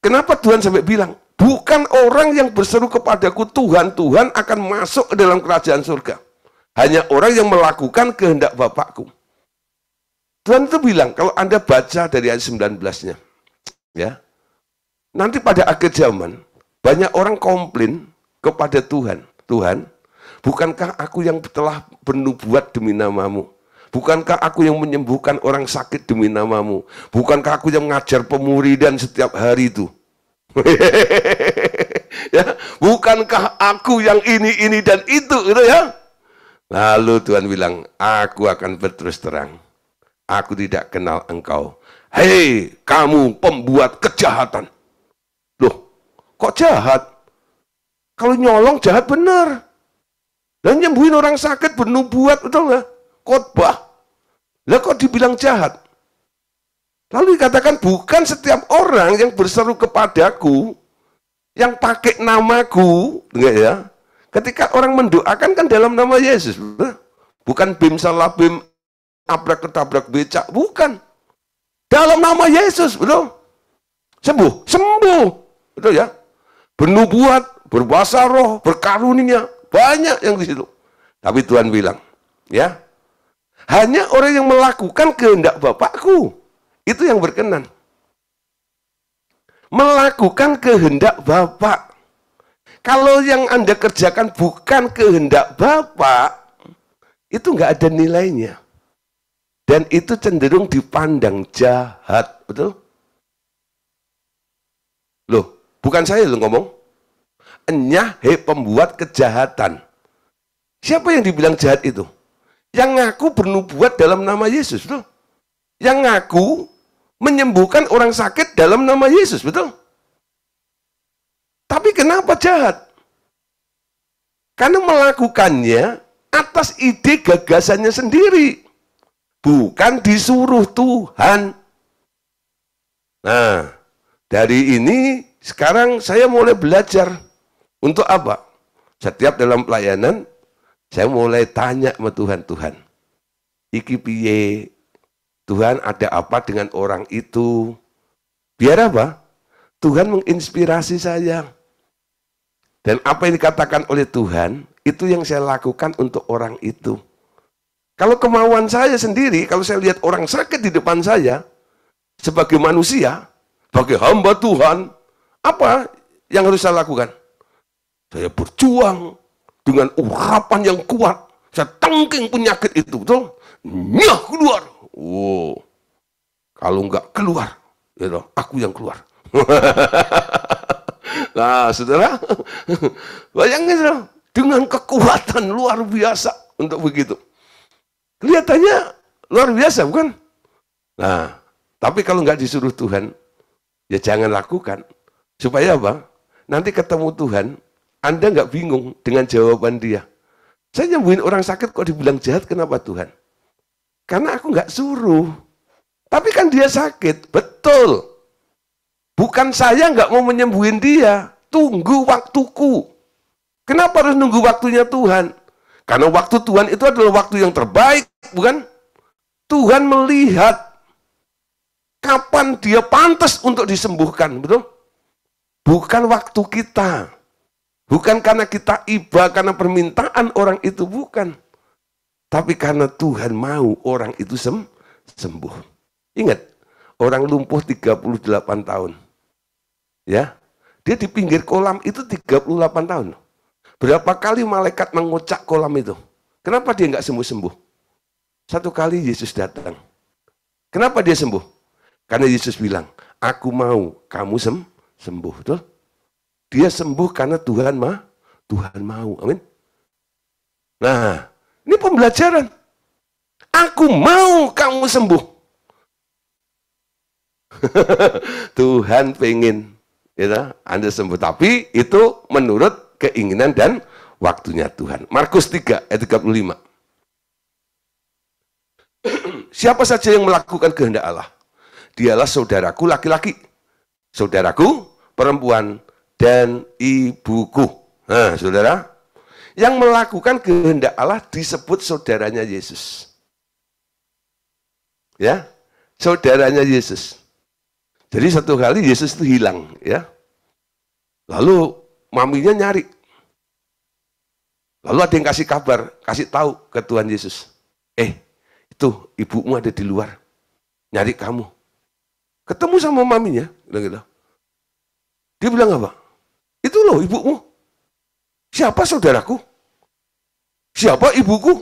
Kenapa Tuhan sampai bilang, bukan orang yang berseru kepadaku Tuhan, Tuhan akan masuk ke dalam kerajaan surga. Hanya orang yang melakukan kehendak Bapakku. Tuhan itu bilang, kalau Anda baca dari ayat 19-nya, ya, nanti pada akhir zaman, banyak orang komplain kepada Tuhan. Tuhan, bukankah aku yang telah bernubuat demi nama-Mu? Bukankah aku yang menyembuhkan orang sakit demi nama-Mu? Bukankah aku yang mengajar pemuridan setiap hari itu? Ya, bukankah aku yang ini dan itu gitu ya? Lalu Tuhan bilang, aku akan berterus terang. Aku tidak kenal engkau. Hei, kamu pembuat kejahatan. Loh, kok jahat? Kalau nyolong jahat benar. Dan nyembuhin orang sakit bernubuat, betul nggak? Khotbah. Lah kok dibilang jahat? Lalu dikatakan bukan setiap orang yang berseru kepadaku, yang pakai namaku, enggak ya? Ketika orang mendoakan kan dalam nama Yesus, bukan bim salah bim, abrak ketabrak becak, bukan. Dalam nama Yesus, betul? Sembuh, betul ya? Bernubuat, berbahasa roh, berkarunia, banyak yang di situ. Tapi Tuhan bilang, ya, hanya orang yang melakukan kehendak Bapakku, itu yang berkenan. Melakukan kehendak Bapak. Kalau yang Anda kerjakan bukan kehendak Bapak, itu nggak ada nilainya. Dan itu cenderung dipandang jahat, betul? Loh, bukan saya yang ngomong. Enyah, pembuat kejahatan. Siapa yang dibilang jahat itu? Yang ngaku bernubuat dalam nama Yesus, betul? Yang ngaku menyembuhkan orang sakit dalam nama Yesus, betul? Tapi kenapa jahat? Karena melakukannya atas ide gagasannya sendiri. Bukan disuruh Tuhan. Nah, dari ini sekarang saya mulai belajar. Untuk apa? Setiap dalam pelayanan, saya mulai tanya sama Tuhan, Tuhan, iki piye? Tuhan ada apa dengan orang itu? Biar apa? Tuhan menginspirasi saya. Dan apa yang dikatakan oleh Tuhan, itu yang saya lakukan untuk orang itu. Kalau kemauan saya sendiri, kalau saya lihat orang sakit di depan saya, sebagai manusia, sebagai hamba Tuhan, apa yang harus saya lakukan? Saya berjuang dengan urapan yang kuat. Saya tangking penyakit itu, betul? Nyah keluar. Wow. Kalau enggak keluar, ya toh, aku yang keluar. Nah, saudara, bayangin saudara, dengan kekuatan luar biasa untuk begitu. Kelihatannya luar biasa, bukan? Nah, tapi kalau enggak disuruh Tuhan, ya jangan lakukan. Supaya apa? Nanti ketemu Tuhan, Anda enggak bingung dengan jawaban dia. Saya nyembuhin orang sakit kok dibilang jahat, kenapa Tuhan? Karena aku enggak suruh. Tapi kan dia sakit, betul. Bukan saya enggak mau menyembuhin dia, tunggu waktuku. Kenapa harus nunggu waktunya Tuhan? Karena waktu Tuhan itu adalah waktu yang terbaik, bukan? Tuhan melihat kapan dia pantas untuk disembuhkan, betul? Bukan waktu kita. Bukan karena kita iba, karena permintaan orang itu, bukan. Tapi karena Tuhan mau orang itu sembuh. Ingat, orang lumpuh 38 tahun. Ya, dia di pinggir kolam itu 38 tahun. Berapa kali malaikat mengocak kolam itu? Kenapa dia nggak sembuh-sembuh? Satu kali Yesus datang. Kenapa dia sembuh? Karena Yesus bilang, aku mau kamu sembuh. Betul? Dia sembuh karena Tuhan mau. Amin. Nah, ini pembelajaran. Aku mau kamu sembuh. Tuhan pengen ya, Anda sembuh. Tapi itu menurut keinginan dan waktunya Tuhan. Markus 3 ayat 35. Siapa saja yang melakukan kehendak Allah, dialah saudaraku laki-laki, saudaraku perempuan, dan ibuku. Nah, saudara, yang melakukan kehendak Allah disebut saudaranya Yesus. Ya, saudaranya Yesus. Jadi satu kali Yesus itu hilang, ya. Lalu maminya nyari. Lalu ada yang kasih kabar, kasih tahu ke Tuhan Yesus. Itu ibumu ada di luar, nyari kamu. Ketemu sama maminya, bilang gitu. Dia bilang apa? Itu loh ibumu. Siapa saudaraku? Siapa ibuku?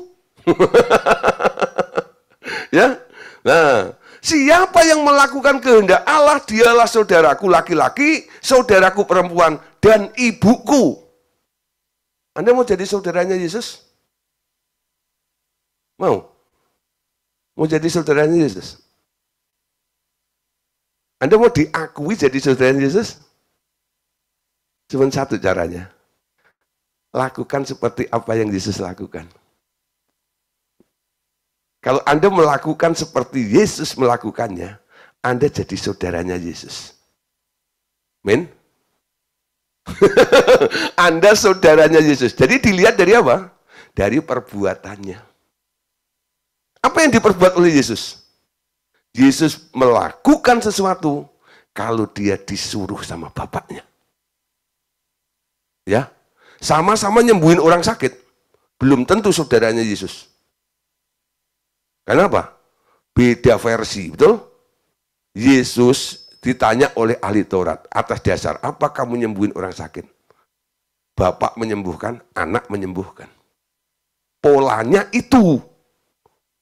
Ya. Nah, siapa yang melakukan kehendak Allah, dialah saudaraku laki-laki, saudaraku perempuan, dan ibuku. Anda mau jadi saudaranya Yesus? Mau? Mau jadi saudaranya Yesus? Anda mau diakui jadi saudaranya Yesus? Cuma satu caranya. Lakukan seperti apa yang Yesus lakukan. Kalau Anda melakukan seperti Yesus melakukannya, Anda jadi saudaranya Yesus. Amin. Anda saudaranya Yesus. Jadi dilihat dari apa? Dari perbuatannya. Apa yang diperbuat oleh Yesus? Yesus melakukan sesuatu kalau dia disuruh sama Bapaknya. Ya, sama-sama nyembuhin orang sakit, belum tentu saudaranya Yesus. Kenapa? Beda versi, betul? Yesus ditanya oleh ahli Taurat, atas dasar apa kamu nyembuhin orang sakit? Bapak menyembuhkan, anak menyembuhkan. Polanya itu.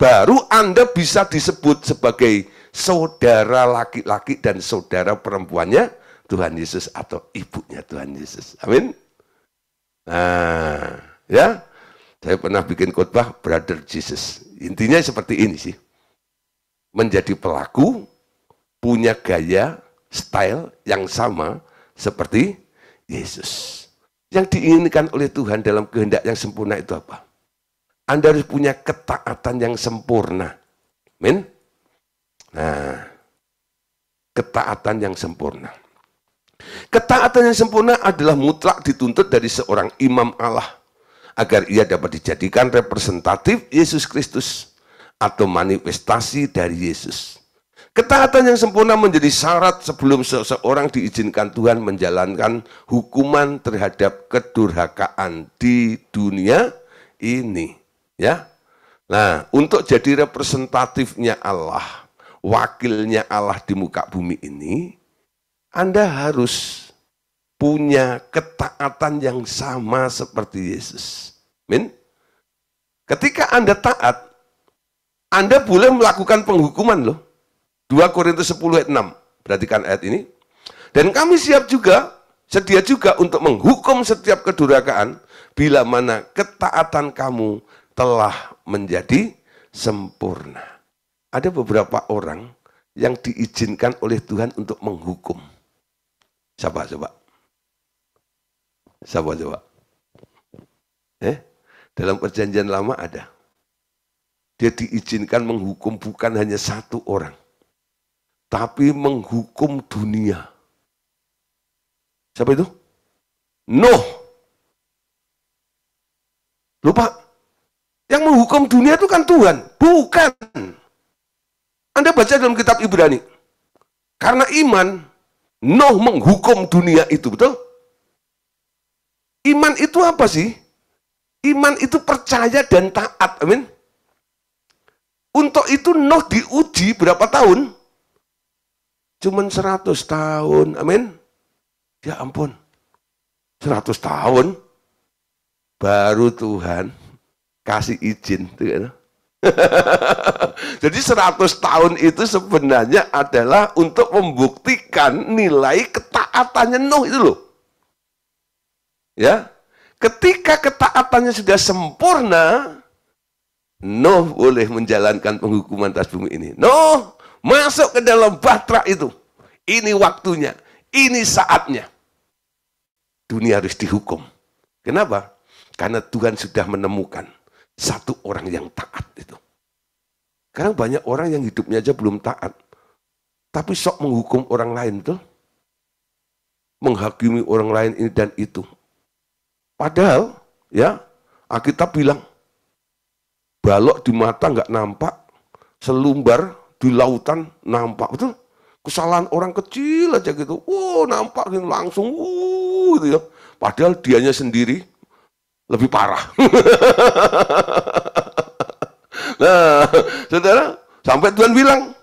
Baru Anda bisa disebut sebagai saudara laki-laki dan saudara perempuannya Tuhan Yesus atau ibunya Tuhan Yesus. Amin. Nah, ya, saya pernah bikin khotbah Brother Jesus. Intinya seperti ini sih. Menjadi pelaku, punya gaya, style yang sama seperti Yesus. Yang diinginkan oleh Tuhan dalam kehendak yang sempurna itu apa? Anda harus punya ketaatan yang sempurna. Amin. Nah, ketaatan yang sempurna. Ketaatan yang sempurna adalah mutlak dituntut dari seorang imam Allah agar ia dapat dijadikan representatif Yesus Kristus atau manifestasi dari Yesus. Ketaatan yang sempurna menjadi syarat sebelum seseorang diizinkan Tuhan menjalankan hukuman terhadap kedurhakaan di dunia ini. Ya, nah untuk jadi representatifnya Allah, wakilnya Allah di muka bumi ini, Anda harus punya ketaatan yang sama seperti Yesus. Amin. Ketika Anda taat, Anda boleh melakukan penghukuman loh. 2 Korintus 10 ayat 6. Perhatikan ayat ini. Dan kami sedia juga untuk menghukum setiap kedurhakaan bila mana ketaatan kamu telah menjadi sempurna. Ada beberapa orang yang diizinkan oleh Tuhan untuk menghukum. Siapa coba? Siapa coba? Dalam perjanjian lama ada. Dia diizinkan menghukum bukan hanya satu orang, tapi menghukum dunia. Siapa itu? Nuh. Lupa. Yang menghukum dunia itu kan Tuhan, bukan. Anda baca dalam kitab Ibrani. Karena iman, Nuh menghukum dunia itu, betul? Iman itu apa sih? Iman itu percaya dan taat, amin. Untuk itu Nuh diuji berapa tahun? Cuman 100 tahun, amin. Ya ampun, 100 tahun, baru Tuhan kasih izin. Jadi 100 tahun itu sebenarnya adalah untuk membuktikan nilai ketaatannya Nuh itu loh. Ya, ketika ketaatannya sudah sempurna, Nuh boleh menjalankan penghukuman atas bumi ini. Nuh masuk ke dalam bahtera itu. Ini waktunya, ini saatnya. Dunia harus dihukum. Kenapa? Karena Tuhan sudah menemukan satu orang yang taat itu. Sekarang banyak orang yang hidupnya aja belum taat, tapi sok menghukum orang lain tuh, menghakimi orang lain ini dan itu. Padahal ya Alkitab bilang balok di mata nggak nampak, selumbar di lautan nampak, betul? Kesalahan orang kecil aja gitu, nampak langsung, gitu ya. Padahal dianya sendiri lebih parah. Nah, saudara, sampai Tuhan bilang,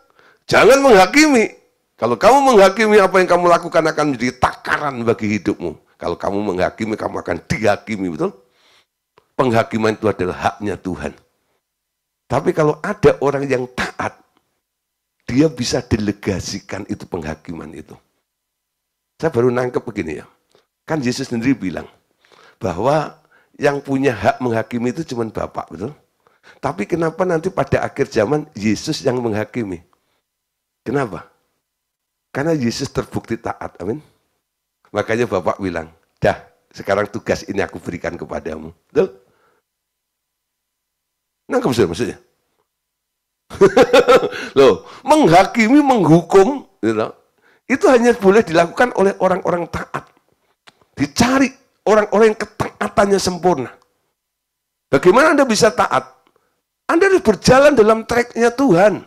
jangan menghakimi. Kalau kamu menghakimi, apa yang kamu lakukan akan menjadi takaran bagi hidupmu. Kalau kamu menghakimi, kamu akan dihakimi, betul? Penghakiman itu adalah haknya Tuhan. Tapi kalau ada orang yang taat, dia bisa delegasikan itu penghakiman itu. Saya baru nangkep begini ya. Kan Yesus sendiri bilang, bahwa yang punya hak menghakimi itu cuma Bapa, betul? Tapi kenapa nanti pada akhir zaman Yesus yang menghakimi? Kenapa? Karena Yesus terbukti taat, amin. Makanya Bapak bilang, dah sekarang tugas ini aku berikan kepadamu. Betul? Nangkep sudah maksudnya? Loh, menghakimi, menghukum, gitu, itu hanya boleh dilakukan oleh orang-orang taat. Dicari orang-orang yang ketaatannya sempurna. Bagaimana Anda bisa taat? Anda harus berjalan dalam tracknya Tuhan.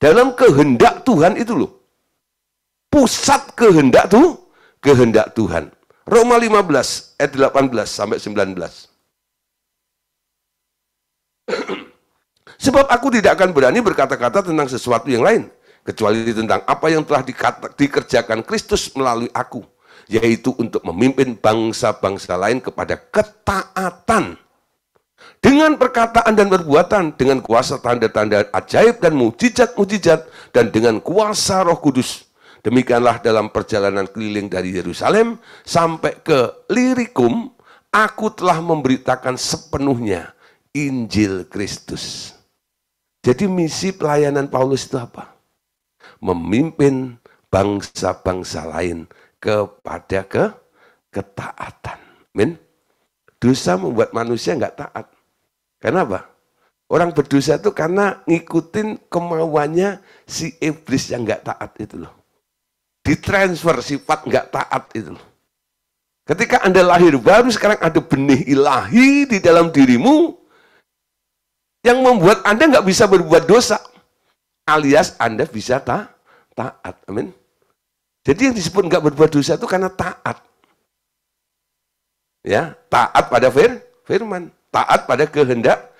Dalam kehendak Tuhan itu loh. Pusat kehendak tuh, kehendak Tuhan. Roma 15 ayat 18 sampai 19. Sebab aku tidak akan berani berkata-kata tentang sesuatu yang lain, kecuali tentang apa yang telah dikerjakan Kristus melalui aku, yaitu untuk memimpin bangsa-bangsa lain kepada ketaatan. Dengan perkataan dan perbuatan, dengan kuasa tanda-tanda ajaib dan mujizat-mujizat, dan dengan kuasa Roh Kudus. Demikianlah dalam perjalanan keliling dari Yerusalem sampai ke Lirikum, aku telah memberitakan sepenuhnya Injil Kristus. Jadi misi pelayanan Paulus itu apa? Memimpin bangsa-bangsa lain kepada ketaatan. Amin. Dosa membuat manusia nggak taat. Kenapa? Orang berdosa itu karena ngikutin kemauannya si iblis yang nggak taat itu loh. Ditransfer sifat nggak taat itu loh. Ketika Anda lahir baru, sekarang ada benih ilahi di dalam dirimu yang membuat Anda nggak bisa berbuat dosa. Alias Anda bisa taat. Amin. Jadi yang disebut nggak berbuat dosa itu karena taat. Ya, taat pada firman, taat pada kehendak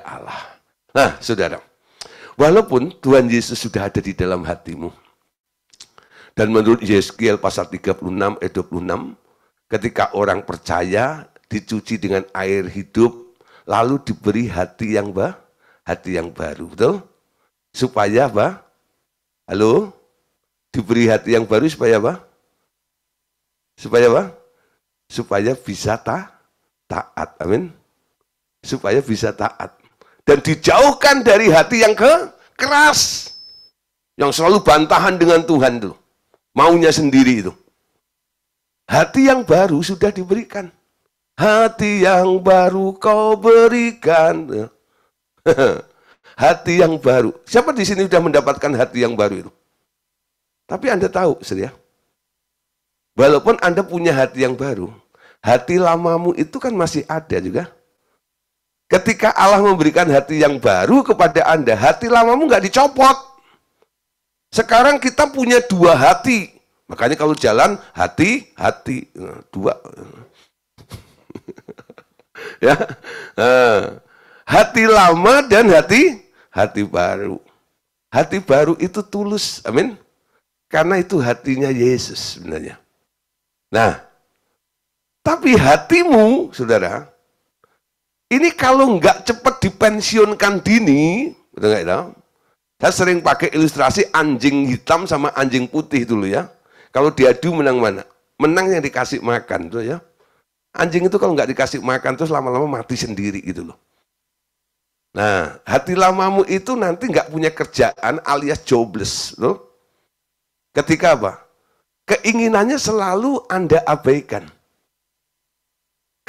Allah. Nah, saudara, walaupun Tuhan Yesus sudah ada di dalam hatimu, dan menurut Yeskiel pasal 36 ayat 26, ketika orang percaya dicuci dengan air hidup, lalu diberi hati yang baru, betul? Supaya apa? Halo? Diberi hati yang baru supaya apa? Supaya apa? Supaya bisa taat, amin. Supaya bisa taat. Dan dijauhkan dari hati yang keras. Yang selalu bantahan dengan Tuhan itu. Maunya sendiri itu. Hati yang baru sudah diberikan. Hati yang baru kau berikan. Hati yang baru. Siapa di sini sudah mendapatkan hati yang baru itu? Tapi Anda tahu, saudara. Walaupun Anda punya hati yang baru, hati lamamu itu kan masih ada juga. Ketika Allah memberikan hati yang baru kepada Anda, hati lamamu nggak dicopot. Sekarang kita punya dua hati. Makanya kalau jalan hati-hati. Dua. Ya. Hati lama dan hati baru. Hati baru itu tulus. Amin. Karena itu hatinya Yesus sebenarnya. Nah, tapi hatimu, saudara, ini kalau nggak cepat dipensiunkan dini, betul nggak ya? Saya sering pakai ilustrasi anjing hitam sama anjing putih dulu ya. Kalau diadu menang mana? Menang yang dikasih makan tuh ya. Anjing itu kalau nggak dikasih makan terus lama-lama mati sendiri gitu loh. Nah, hati lamamu itu nanti nggak punya kerjaan alias jobless loh. Ketika apa? Keinginannya selalu Anda abaikan.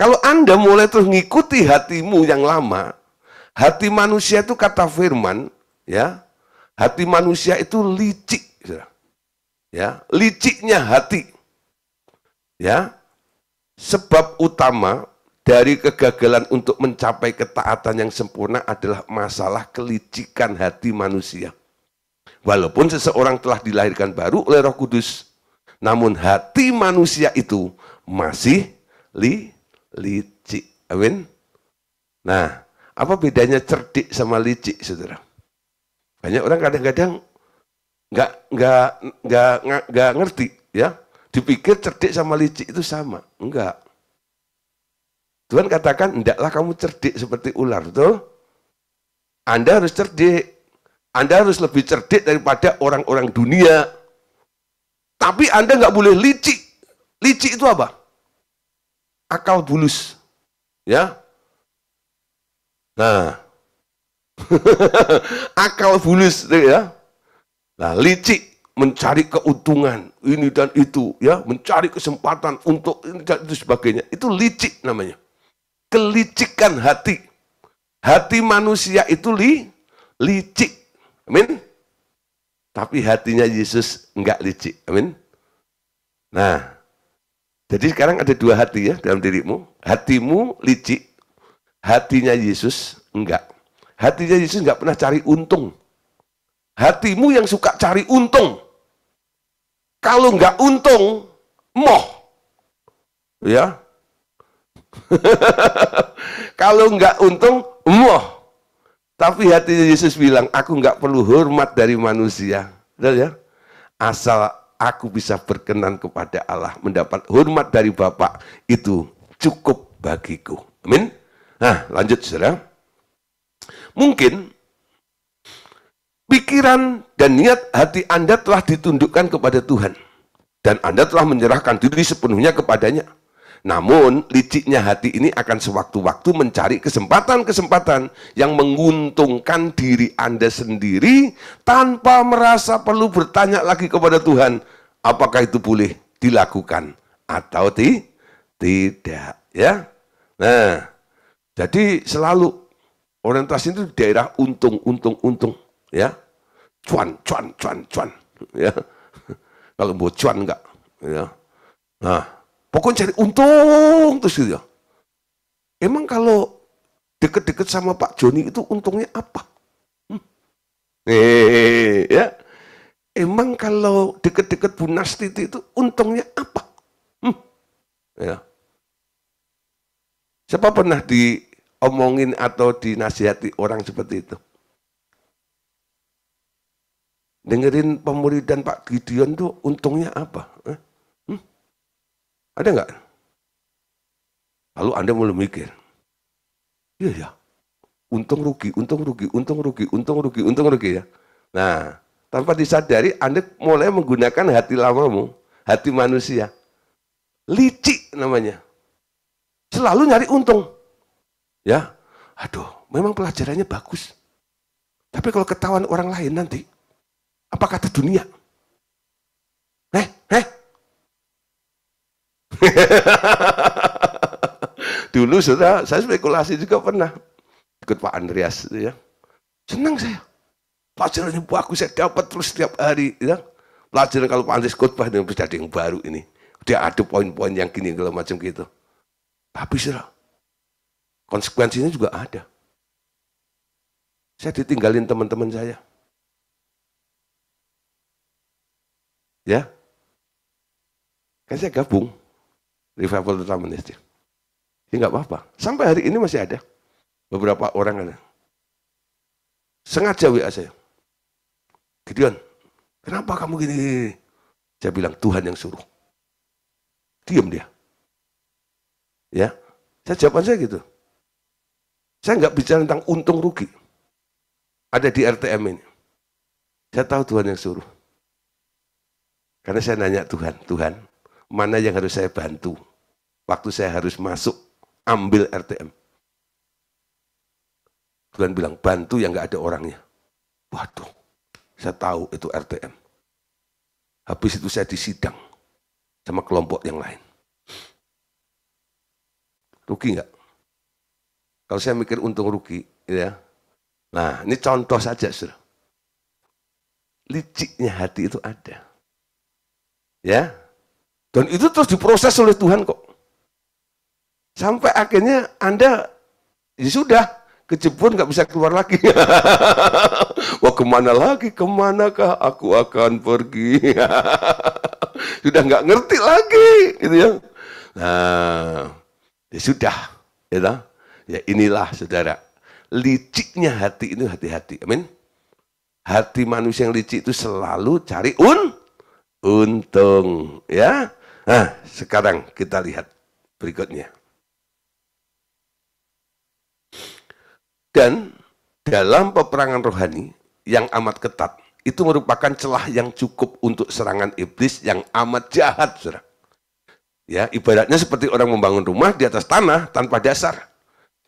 Kalau Anda mulai terus ngikuti hatimu yang lama, hati manusia itu kata firman, ya, hati manusia itu licik, ya, liciknya hati, ya, sebab utama dari kegagalan untuk mencapai ketaatan yang sempurna adalah masalah kelicikan hati manusia. Walaupun seseorang telah dilahirkan baru oleh Roh Kudus, namun hati manusia itu masih licik. Amin. Nah, apa bedanya cerdik sama licik, saudara? Banyak orang kadang-kadang nggak ngerti, ya. Dipikir cerdik sama licik itu sama. Enggak. Tuhan katakan, hendaklah kamu cerdik seperti ular, betul? Anda harus cerdik. Anda harus lebih cerdik daripada orang-orang dunia. Tapi Anda nggak boleh licik. Licik itu apa? Akal bulus. Ya. Nah. Akal bulus ya. Nah, licik mencari keuntungan ini dan itu ya, mencari kesempatan untuk ini dan itu sebagainya. Itu licik namanya. Kelicikan hati. Hati manusia itu licik. Amin. Tapi hatinya Yesus enggak licik. Amin. Nah, jadi sekarang ada dua hati ya dalam dirimu. Hatimu licik, hatinya Yesus enggak. Hatinya Yesus enggak pernah cari untung. Hatimu yang suka cari untung. Kalau enggak untung, moh. Ya. Kalau enggak untung, moh. Tapi hatinya Yesus bilang, aku nggak perlu hormat dari manusia. Betul ya? Asal aku bisa berkenan kepada Allah, mendapat hormat dari Bapa, itu cukup bagiku. Amin. Nah, lanjut saudara. Mungkin pikiran dan niat hati Anda telah ditundukkan kepada Tuhan. Dan Anda telah menyerahkan diri sepenuhnya kepadanya. Namun, liciknya hati ini akan sewaktu-waktu mencari kesempatan-kesempatan yang menguntungkan diri Anda sendiri tanpa merasa perlu bertanya lagi kepada Tuhan, apakah itu boleh dilakukan atau tidak. Ya. Nah, jadi selalu orientasi itu daerah untung. Ya. Cuan. Ya. Kalau mau cuan enggak. Ya. Nah, pokoknya cari untung terus gitu ya. Emang kalau deket-deket sama Pak Joni itu untungnya apa? Ya. Emang kalau deket-deket Bu Nastiti itu untungnya apa? Ya. Siapa pernah diomongin atau dinasihati orang seperti itu? Dengerin pemuridan Pak Gideon tuh untungnya apa? Ada nggak? Lalu Anda mulai mikir, iya ya, untung rugi ya. Nah, tanpa disadari Anda mulai menggunakan hati lamamu, hati manusia. Licik namanya. Selalu nyari untung. Ya, aduh, memang pelajarannya bagus. Tapi kalau ketahuan orang lain nanti, apa kata dunia? Dulu saya spekulasi juga pernah ikut Pak Andreas ya. Senang saya. Pelajarannya bagus, saya dapat terus setiap hari ya. Pelajaran kalau Pak Andreas khotbah dengan ada yang baru ini. Dia ada poin-poin yang gini kalau macam gitu. Tapi sudah konsekuensinya juga ada. Saya ditinggalin teman-teman saya. Ya, kan saya gabung Revival Total Ministry. Ya nggak apa-apa. Sampai hari ini masih ada beberapa orang ada. Sengaja WA saya. Gideon, kenapa kamu gini? Saya bilang Tuhan yang suruh. Diam dia. Ya, saya jawaban saya gitu. Saya nggak bicara tentang untung rugi. Ada di RTM ini. Saya tahu Tuhan yang suruh. Karena saya nanya Tuhan, mana yang harus saya bantu? Waktu saya harus masuk, ambil RTM. Tuhan bilang, bantu yang nggak ada orangnya. Waduh, saya tahu itu RTM. Habis itu saya disidang sama kelompok yang lain. Rugi nggak? Kalau saya mikir untung rugi, ya. Nah, ini contoh saja, saudara. Liciknya hati itu ada. Ya. Dan itu terus diproses oleh Tuhan kok. Sampai akhirnya Anda, ya sudah, kejebur nggak bisa keluar lagi. Wah, kemana lagi? Kemanakah aku akan pergi? Sudah nggak ngerti lagi, gitu ya. Nah, ya sudah, ya, ya inilah saudara. Liciknya hati itu hati-hati, amin. Hati manusia yang licik itu selalu cari untung, ya. Nah, sekarang kita lihat berikutnya. Dan dalam peperangan rohani yang amat ketat, itu merupakan celah yang cukup untuk serangan iblis yang amat jahat, saudara. Ya, ibaratnya seperti orang membangun rumah di atas tanah tanpa dasar.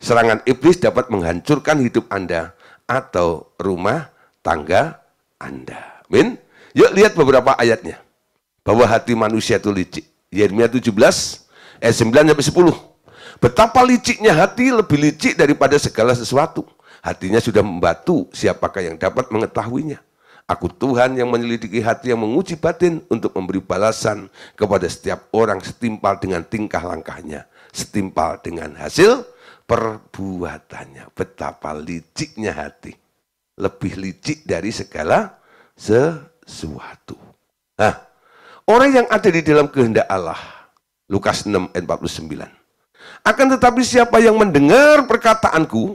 Serangan iblis dapat menghancurkan hidup Anda atau rumah tangga Anda. Amin. Yuk lihat beberapa ayatnya. Bahwa hati manusia itu licik. Yeremia 17 ayat 9 sampai 10. Betapa liciknya hati, lebih licik daripada segala sesuatu. Hatinya sudah membatu, siapakah yang dapat mengetahuinya? Aku Tuhan yang menyelidiki hati, yang menguji batin untuk memberi balasan kepada setiap orang setimpal dengan tingkah langkahnya, setimpal dengan hasil perbuatannya. Betapa liciknya hati. Lebih licik dari segala sesuatu. Nah, orang yang ada di dalam kehendak Allah, Lukas 6 ayat 49. Akan tetapi siapa yang mendengar perkataanku,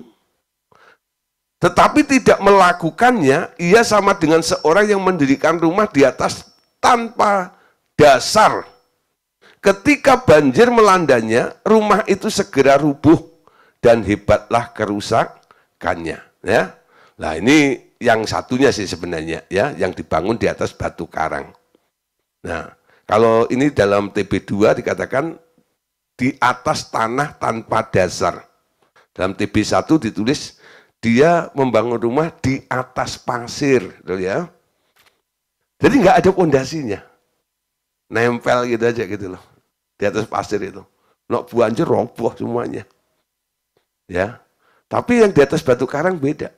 tetapi tidak melakukannya, ia sama dengan seorang yang mendirikan rumah di atas tanpa dasar. Ketika banjir melandanya, rumah itu segera rubuh dan hebatlah kerusakannya. Ya, nah ini yang satunya sih sebenarnya, ya, yang dibangun di atas batu karang. Nah, kalau ini dalam TB2 dikatakan di atas tanah tanpa dasar. Dalam TB1 ditulis dia membangun rumah di atas pasir, ya. Jadi nggak ada pondasinya, nempel gitu aja gitu loh, di atas pasir itu. Nok banjir roboh semuanya, ya. Tapi yang di atas batu karang beda.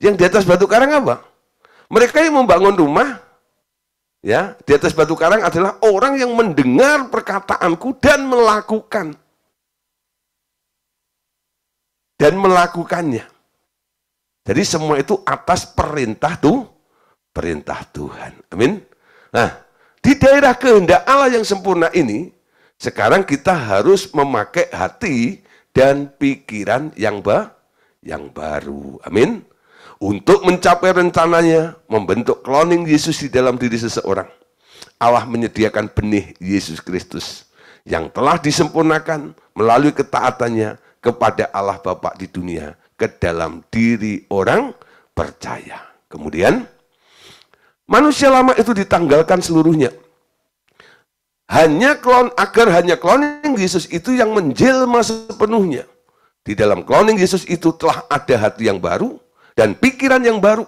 Yang di atas batu karang apa? Mereka yang membangun rumah, ya, di atas batu karang adalah orang yang mendengar perkataanku dan melakukannya. Jadi semua itu atas perintah Tuhan. Amin. Nah, di daerah kehendak Allah yang sempurna ini, sekarang kita harus memakai hati dan pikiran yang baru. Amin. Untuk mencapai rencananya, membentuk kloning Yesus di dalam diri seseorang. Allah menyediakan benih Yesus Kristus yang telah disempurnakan melalui ketaatannya kepada Allah Bapa di dunia, ke dalam diri orang percaya. Kemudian, manusia lama itu ditanggalkan seluruhnya. Agar hanya kloning Yesus itu yang menjelma sepenuhnya. Di dalam kloning Yesus itu telah ada hati yang baru dan pikiran yang baru.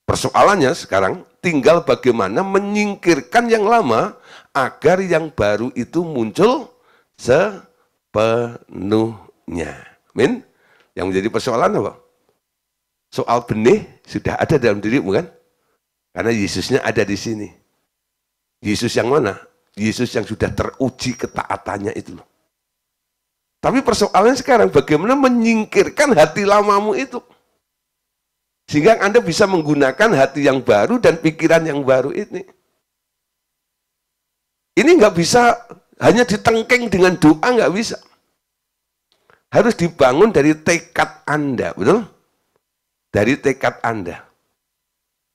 Persoalannya sekarang tinggal bagaimana menyingkirkan yang lama agar yang baru itu muncul sepenuhnya. Amin. Yang menjadi persoalan apa? Soal benih sudah ada dalam dirimu kan? Karena Yesusnya ada di sini. Yesus yang mana? Yesus yang sudah teruji ketaatannya itu loh. Tapi persoalannya sekarang bagaimana menyingkirkan hati lamamu itu. Sehingga Anda bisa menggunakan hati yang baru dan pikiran yang baru ini. Ini nggak bisa hanya ditengking dengan doa, nggak bisa. Harus dibangun dari tekad Anda, betul? Dari tekad Anda.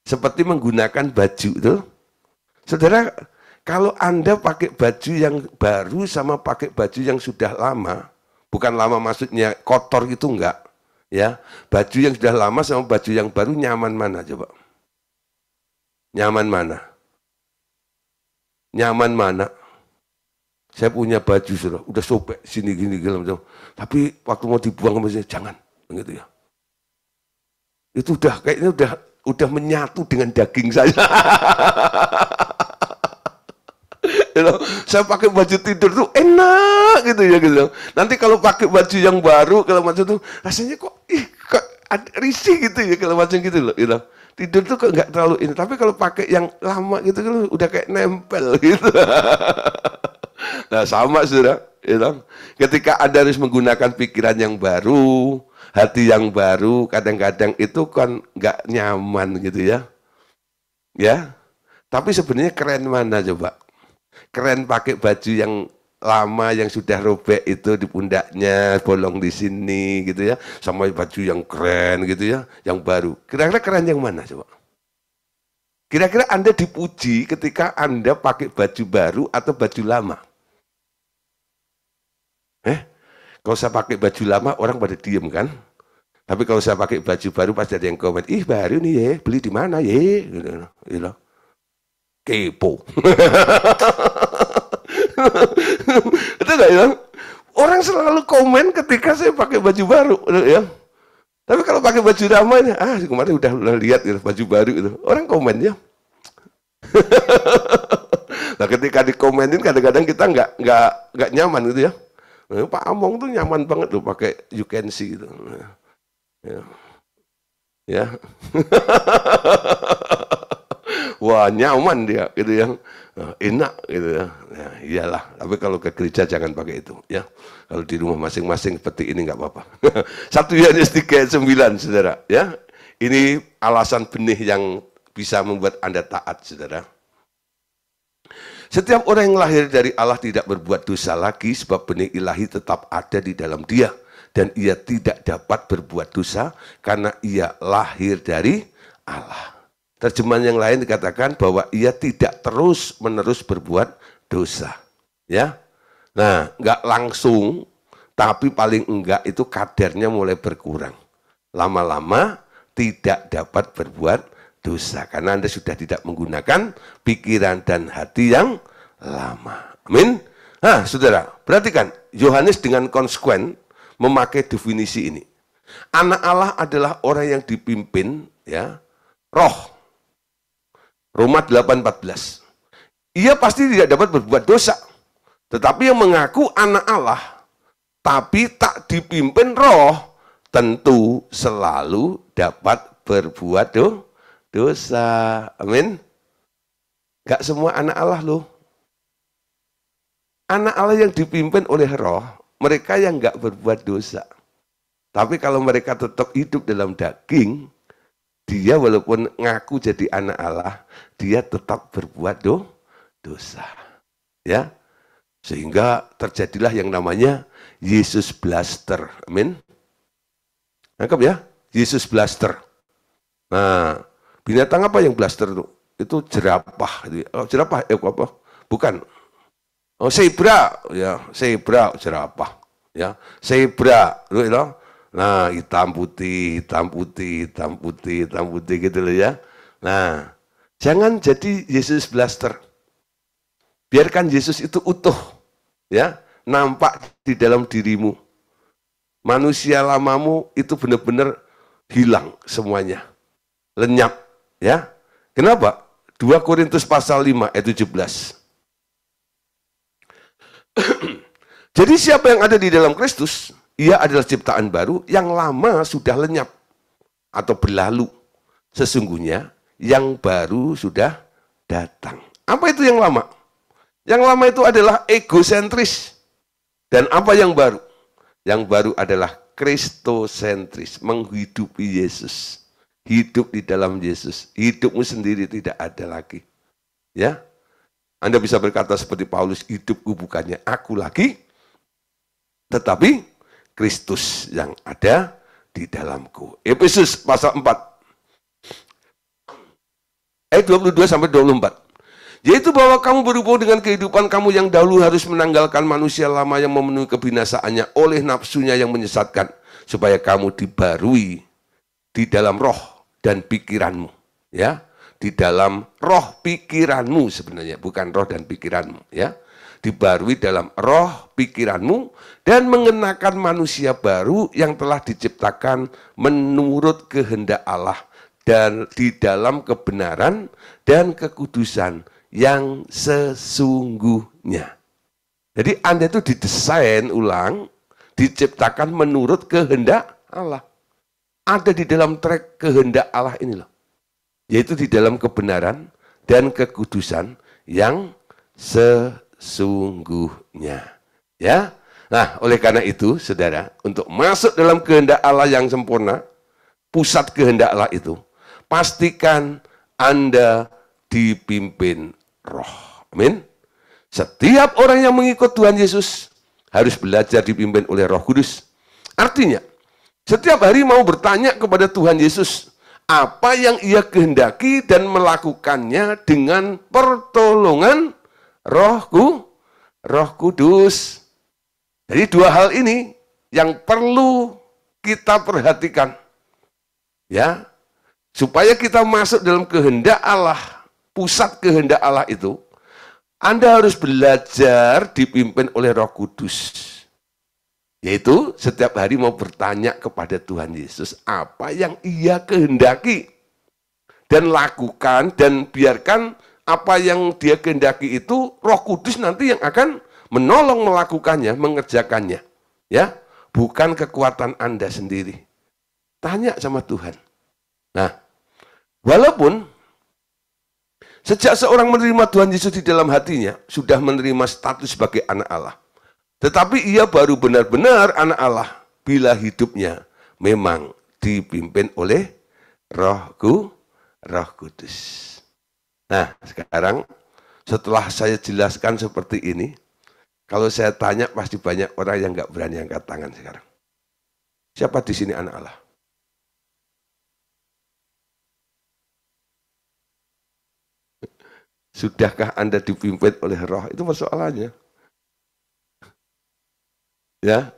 Seperti menggunakan baju, betul? Saudara, kalau Anda pakai baju yang baru sama pakai baju yang sudah lama, bukan lama maksudnya kotor gitu enggak, ya. Baju yang sudah lama sama baju yang baru nyaman mana coba? Nyaman mana? Nyaman mana? Saya punya baju sudah sobek sini gini gitu. Tapi waktu mau dibuang masih jangan, gitu ya. Itu udah kayaknya udah menyatu dengan daging saya. Saya pakai baju tidur tuh enak gitu ya gitu. Nanti kalau pakai baju yang baru kalau macam tuh rasanya kok risih gitu ya kalau macam gitu loh. Gitu. Tidur tuh kok nggak terlalu ini. Tapi kalau pakai yang lama gitu kan udah kayak nempel gitu. Nah sama saudara. Gitu. Ketika Anda harus menggunakan pikiran yang baru, hati yang baru, kadang-kadang itu kan nggak nyaman gitu ya. Ya. Tapi sebenarnya keren mana coba? Keren pakai baju yang lama yang sudah robek itu di pundaknya, bolong di sini gitu ya, sama baju yang keren gitu ya, yang baru. Kira-kira keren yang mana coba? Kira-kira Anda dipuji ketika Anda pakai baju baru atau baju lama? Kalau saya pakai baju lama orang pada diem kan? Tapi kalau saya pakai baju baru pasti ada yang komen, ih baru nih ya, beli di mana ya? Gitu. Kepo. Itu enggak ya? Orang selalu komen ketika saya pakai baju baru ya. Tapi kalau pakai baju lama ini, kemarin udah lihat gitu, baju baru itu. Orang komen ya. Nah, ketika dikomenin kadang-kadang kita nggak nyaman gitu ya. Nah, Pak Among tuh nyaman banget loh pakai you can see gitu. Ya. Ya. Wah, nyaman dia gitu ya. Enak gitu ya. Ya, iyalah, tapi kalau ke gereja jangan pakai itu ya. Kalau di rumah masing-masing seperti ini nggak apa-apa. 1 Yohanes 3:9 Saudara, ya. Ini alasan benih yang bisa membuat Anda taat, Saudara. Setiap orang yang lahir dari Allah tidak berbuat dosa lagi sebab benih ilahi tetap ada di dalam dia dan ia tidak dapat berbuat dosa karena ia lahir dari Allah. Terjemahan yang lain dikatakan bahwa ia tidak terus-menerus berbuat dosa. Ya. Nah, enggak langsung, tapi paling enggak itu kadarnya mulai berkurang. Lama-lama tidak dapat berbuat dosa karena Anda sudah tidak menggunakan pikiran dan hati yang lama. Amin. Nah, Saudara, perhatikan Yohanes dengan konsekuen memakai definisi ini. Anak Allah adalah orang yang dipimpin ya, roh. Roma 8:14. Ia pasti tidak dapat berbuat dosa. Tetapi yang mengaku anak Allah tapi tak dipimpin roh tentu selalu dapat berbuat dosa. Amin. Gak semua anak Allah loh. Anak Allah yang dipimpin oleh roh, mereka yang gak berbuat dosa. Tapi kalau mereka tetap hidup dalam daging, dia walaupun ngaku jadi anak Allah, dia tetap berbuat dosa. Ya. Sehingga terjadilah yang namanya Yesus blaster. Amin. Nangkep ya? Yesus blaster. Nah, binatang apa yang blaster itu? Itu jerapah. Oh, jerapah apa? Bukan. Oh, zebra, ya, zebra, jerapah, ya, zebra, you know? Nah, hitam putih, hitam putih, hitam putih, hitam putih gitu loh ya. Nah, jangan jadi Yesus blaster. Biarkan Yesus itu utuh, ya, nampak di dalam dirimu. Manusia lamamu itu benar-benar hilang semuanya, lenyap, ya. Kenapa? 2 Korintus pasal 5 ayat 17. Jadi siapa yang ada di dalam Kristus, ia adalah ciptaan baru, yang lama sudah lenyap atau berlalu. Sesungguhnya yang baru sudah datang. Apa itu yang lama? Yang lama itu adalah egosentris. Dan apa yang baru? Yang baru adalah kristosentris, menghidupi Yesus. Hidup di dalam Yesus. Hidupmu sendiri tidak ada lagi. Ya. Anda bisa berkata seperti Paulus, hidupku bukannya aku lagi, tetapi Kristus yang ada di dalamku. Efesus pasal 4, ayat 22-24. Yaitu bahwa kamu berhubung dengan kehidupan kamu yang dahulu harus menanggalkan manusia lama yang memenuhi kebinasaannya oleh nafsunya yang menyesatkan, supaya kamu dibarui di dalam roh dan pikiranmu. Ya, di dalam roh pikiranmu sebenarnya, bukan roh dan pikiranmu. Ya, dibarui dalam roh pikiranmu dan mengenakan manusia baru yang telah diciptakan menurut kehendak Allah dan di dalam kebenaran dan kekudusan yang sesungguhnya. Jadi Anda itu didesain ulang, diciptakan menurut kehendak Allah. Ada di dalam track kehendak Allah ini loh. Yaitu di dalam kebenaran dan kekudusan yang sesungguhnya. Ya. Nah, oleh karena itu, saudara, untuk masuk dalam kehendak Allah yang sempurna, pusat kehendak Allah itu, pastikan Anda dipimpin roh. Amin. Setiap orang yang mengikut Tuhan Yesus harus belajar dipimpin oleh Roh Kudus. Artinya, setiap hari mau bertanya kepada Tuhan Yesus apa yang ia kehendaki dan melakukannya dengan pertolongan Roh Kudus. Jadi dua hal ini yang perlu kita perhatikan. Ya, supaya kita masuk dalam kehendak Allah, pusat kehendak Allah itu, Anda harus belajar dipimpin oleh Roh Kudus. Yaitu setiap hari mau bertanya kepada Tuhan Yesus apa yang ia kehendaki. Dan lakukan dan biarkan apa yang dia kehendaki itu Roh Kudus nanti yang akan menolong melakukannya, mengerjakannya. Ya, bukan kekuatan Anda sendiri. Tanya sama Tuhan. Nah, walaupun sejak seorang menerima Tuhan Yesus di dalam hatinya, sudah menerima status sebagai anak Allah. Tetapi ia baru benar-benar anak Allah bila hidupnya memang dipimpin oleh Roh Kudus. Nah, sekarang setelah saya jelaskan seperti ini, kalau saya tanya pasti banyak orang yang nggak berani angkat tangan sekarang. Siapa di sini anak Allah? Sudahkah Anda dipimpin oleh roh? Itu persoalannya. Ya,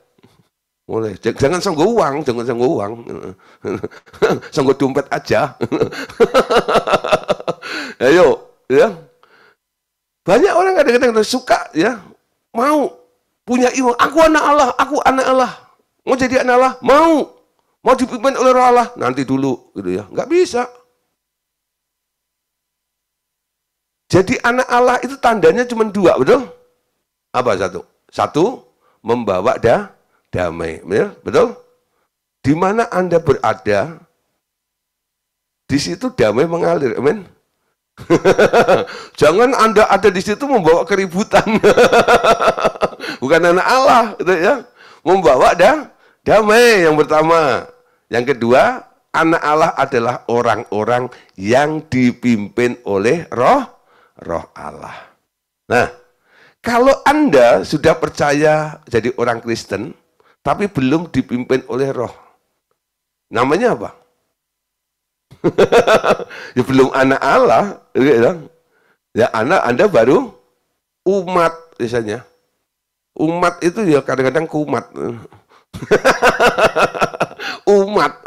boleh. Jangan sanggup uang, sanggup dompet aja. Ayo, ya. Banyak orang kadang-kadang suka, ya, mau punya iman. Aku anak Allah. Mau jadi anak Allah? Mau dipimpin oleh roh Allah? Nanti dulu, gitu ya. Nggak bisa. Jadi anak Allah itu tandanya cuma dua, betul? Apa satu? Satu, membawa damai. Betul? Di mana Anda berada, di situ damai mengalir. Amin. Jangan Anda ada di situ membawa keributan. Bukan anak Allah, gitu ya. Membawa damai yang pertama. Yang kedua, anak Allah adalah orang-orang yang dipimpin oleh roh Allah. Nah, kalau Anda sudah percaya jadi orang Kristen, tapi belum dipimpin oleh roh, namanya apa? Ya belum anak Allah. Ya Anda baru umat misalnya. Umat itu ya kadang-kadang kumat. Umat.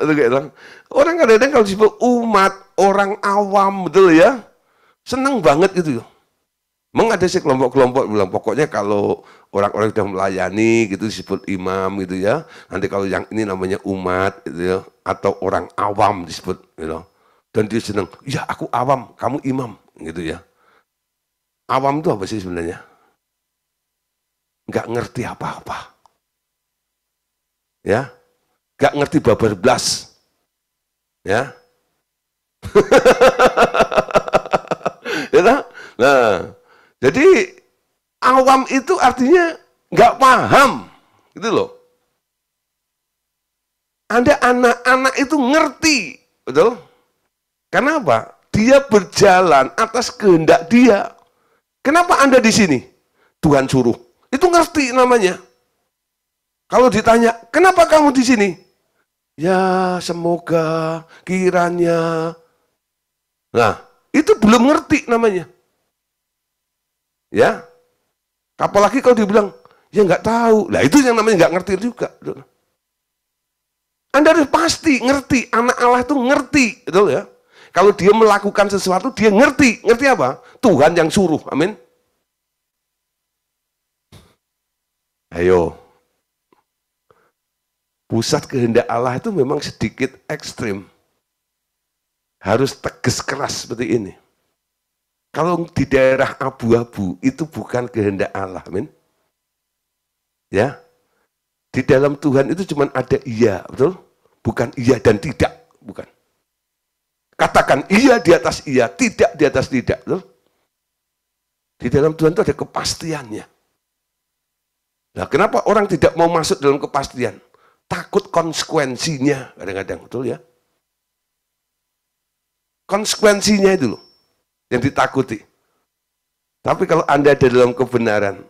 Orang kadang-kadang kalau disebut umat, orang awam, betul ya. Senang banget gitu. Memang ada sih kelompok-kelompok bilang pokoknya kalau orang-orang sudah melayani gitu disebut imam gitu ya. Nanti kalau yang ini namanya umat gitu ya, atau orang awam disebut gitu. Dan dia senang, ya aku awam, kamu imam gitu ya. Awam itu apa sih sebenarnya? Nggak ngerti apa-apa. Ya. Nggak ngerti babar blas. Ya. Nah, jadi awam itu artinya nggak paham, gitu loh. Anda anak-anak itu ngerti, betul? Kenapa? Dia berjalan atas kehendak dia. Kenapa Anda di sini? Tuhan suruh. Itu ngerti namanya. Kalau ditanya, kenapa kamu di sini? Ya, semoga, kiranya. Nah, itu belum ngerti namanya. Ya, apalagi kalau dibilang, ya nggak tahu. Nah, itu yang namanya nggak ngerti juga. Anda harus pasti ngerti, anak Allah itu ngerti, betul ya? Kalau dia melakukan sesuatu, dia ngerti. Ngerti apa? Tuhan yang suruh, amin. Ayo. Pusat kehendak Allah itu memang sedikit ekstrim. Harus tegas keras seperti ini. Kalau di daerah abu-abu, itu bukan kehendak Allah, amin. Ya, di dalam Tuhan itu cuma ada iya, betul? Bukan iya dan tidak, bukan. Katakan iya di atas iya, tidak di atas tidak, betul? Di dalam Tuhan itu ada kepastiannya. Nah, kenapa orang tidak mau masuk dalam kepastian? Takut konsekuensinya, kadang-kadang, betul ya? Konsekuensinya itu loh, yang ditakuti. Tapi kalau Anda ada dalam kebenaran,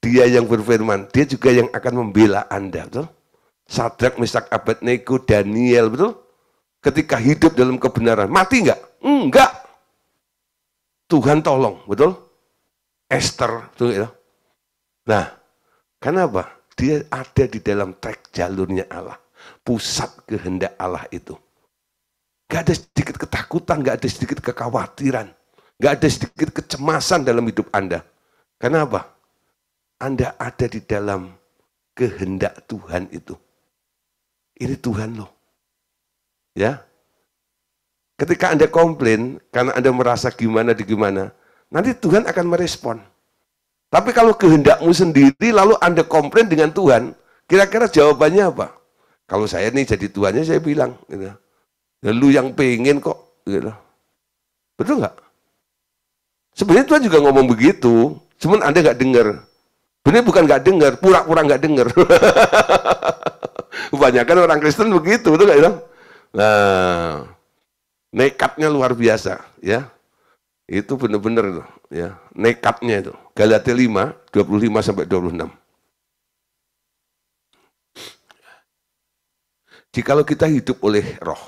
Dia yang berfirman, Dia juga yang akan membela Anda, betul? Sadrak, Mesak, Abednego, Daniel, betul? Ketika hidup dalam kebenaran, mati enggak? Enggak. Tuhan tolong, betul? Esther, betul ya? Nah, kenapa? Dia ada di dalam track jalurnya Allah. Pusat kehendak Allah itu. Gak ada sedikit ketakutan, gak ada sedikit kekhawatiran. Gak ada sedikit kecemasan dalam hidup Anda. Kenapa? Anda ada di dalam kehendak Tuhan itu. Ini Tuhan loh. Ya. Ketika Anda komplain, karena Anda merasa gimana di gimana, nanti Tuhan akan merespon. Tapi kalau kehendakmu sendiri, lalu Anda komplain dengan Tuhan, kira-kira jawabannya apa? Kalau saya nih jadi Tuhannya, saya bilang, gitu. Ya, lu yang pengen kok, gitu. Betul nggak? Sebenarnya Tuhan juga ngomong begitu, cuman Anda nggak dengar. Benar bukan nggak dengar, pura-pura nggak dengar. Kebanyakan orang Kristen begitu, betul nggak? Nah, nekatnya luar biasa, ya. Itu benar-benar ya, nekatnya itu. Galatia 5, 25 sampai 26. Jikalau kita hidup oleh roh,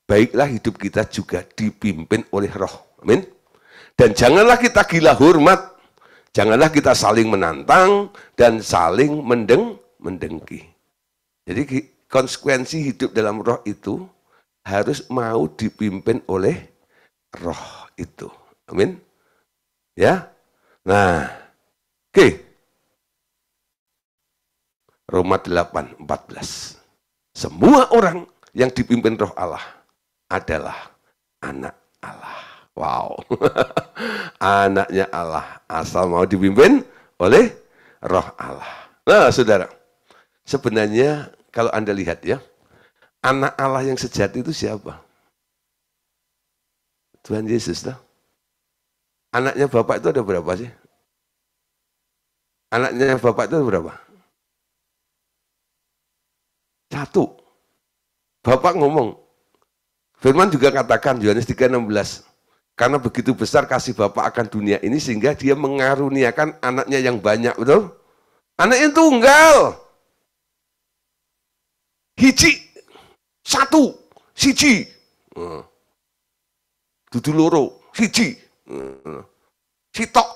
baiklah hidup kita juga dipimpin oleh roh. Amin. Dan janganlah kita gila hormat, janganlah kita saling menantang dan saling mendengki. Jadi konsekuensi hidup dalam roh itu harus mau dipimpin oleh roh itu. Amin. Ya. Nah. Oke. Roma 8:14. Semua orang yang dipimpin roh Allah adalah anak Allah. Wow. Anaknya Allah. Asal mau dipimpin oleh roh Allah. Nah, saudara. Sebenarnya kalau Anda lihat ya, anak Allah yang sejati itu siapa? Tuhan Yesus lah. Anaknya Bapak itu ada berapa sih? Anaknya Bapak itu ada berapa? Satu. Bapak ngomong. Firman juga katakan, Yohanes 3:16. Karena begitu besar kasih Bapak akan dunia ini, sehingga dia mengaruniakan anaknya yang banyak, betul? Anaknya tunggal. Hiji. Satu. Siji. Dudu loro. Hiji. Sitok.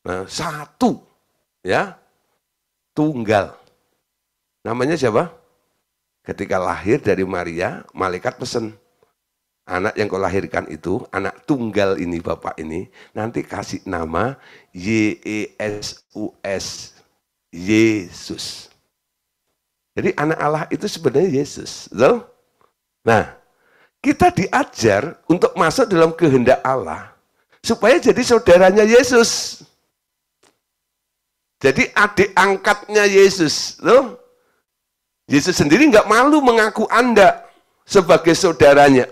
Nah, satu. Ya. Tunggal. Namanya siapa? Ketika lahir dari Maria, malaikat pesan, anak yang kau lahirkan itu, anak tunggal ini, Bapak ini, nanti kasih nama Yesus, Yesus. Jadi anak Allah itu sebenarnya Yesus. Betul? Nah, kita diajar untuk masuk dalam kehendak Allah, supaya jadi saudaranya Yesus. Jadi adik angkatnya Yesus. Betul? Yesus sendiri nggak malu mengaku Anda sebagai saudaranya.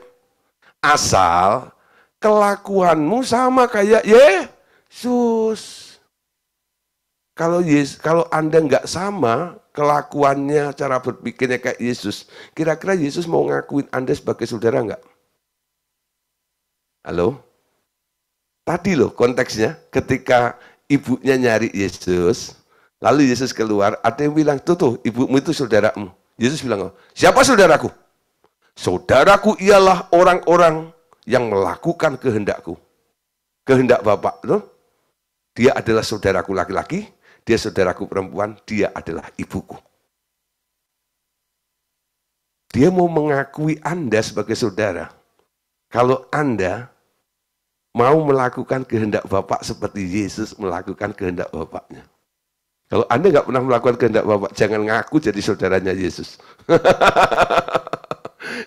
Asal kelakuanmu sama kayak Yesus. Kalau Anda nggak sama kelakuannya, cara berpikirnya kayak Yesus, kira-kira Yesus mau ngakuin Anda sebagai saudara nggak? Halo? Tadi loh konteksnya, ketika ibunya nyari Yesus, lalu Yesus keluar, ada yang bilang, tuh, ibumu itu saudaramu. Yesus bilang, siapa saudaraku? Saudaraku ialah orang-orang yang melakukan kehendakku. Kehendak Bapa. Dia adalah saudaraku laki-laki, dia saudaraku perempuan, dia adalah ibuku. Dia mau mengakui Anda sebagai saudara. Kalau Anda mau melakukan kehendak Bapak seperti Yesus melakukan kehendak Bapaknya. Kalau Anda nggak pernah melakukan kehendak Bapak, jangan ngaku jadi saudaranya Yesus.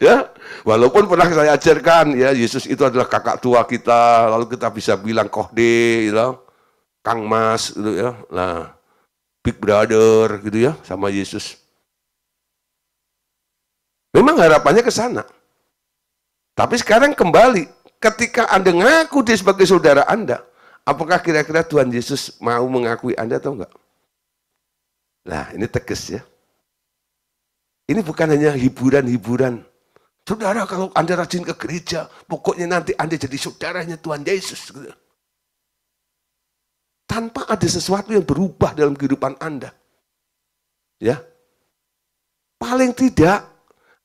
Ya, walaupun pernah saya ajarkan, ya Yesus itu adalah kakak tua kita, lalu kita bisa bilang kohde, gitu, Kang Mas, gitu ya. Nah, Big Brother, gitu ya, sama Yesus. Memang harapannya ke sana. Tapi sekarang kembali, ketika Anda ngaku dia sebagai saudara Anda, apakah kira-kira Tuhan Yesus mau mengakui Anda atau enggak? Nah, ini tegas ya. Ini bukan hanya hiburan-hiburan. Saudara, kalau Anda rajin ke gereja, pokoknya nanti Anda jadi saudaranya Tuhan Yesus. Tanpa ada sesuatu yang berubah dalam kehidupan Anda. Ya. Paling tidak,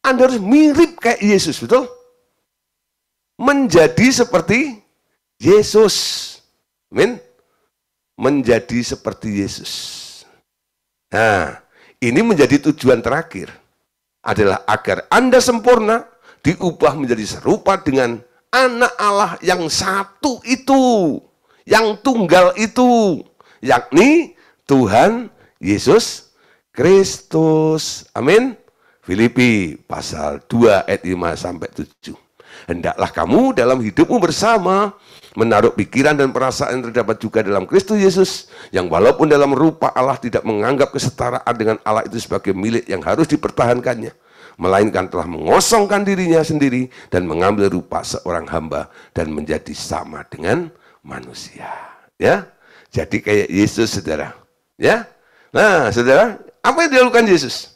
Anda harus mirip kayak Yesus, betul? Menjadi seperti Yesus. Amin. Menjadi seperti Yesus. Nah, ini menjadi tujuan terakhir. Adalah agar Anda sempurna, diubah menjadi serupa dengan anak Allah yang satu itu, yang tunggal itu, yakni Tuhan Yesus Kristus. Amin. Filipi pasal 2 ayat 5 sampai 7. Hendaklah kamu dalam hidupmu bersama menaruh pikiran dan perasaan yang terdapat juga dalam Kristus Yesus, yang walaupun dalam rupa Allah tidak menganggap kesetaraan dengan Allah itu sebagai milik yang harus dipertahankannya, melainkan telah mengosongkan dirinya sendiri dan mengambil rupa seorang hamba dan menjadi sama dengan manusia. Ya, jadi kayak Yesus, saudara. Ya, nah, saudara, apa yang dilakukan Yesus?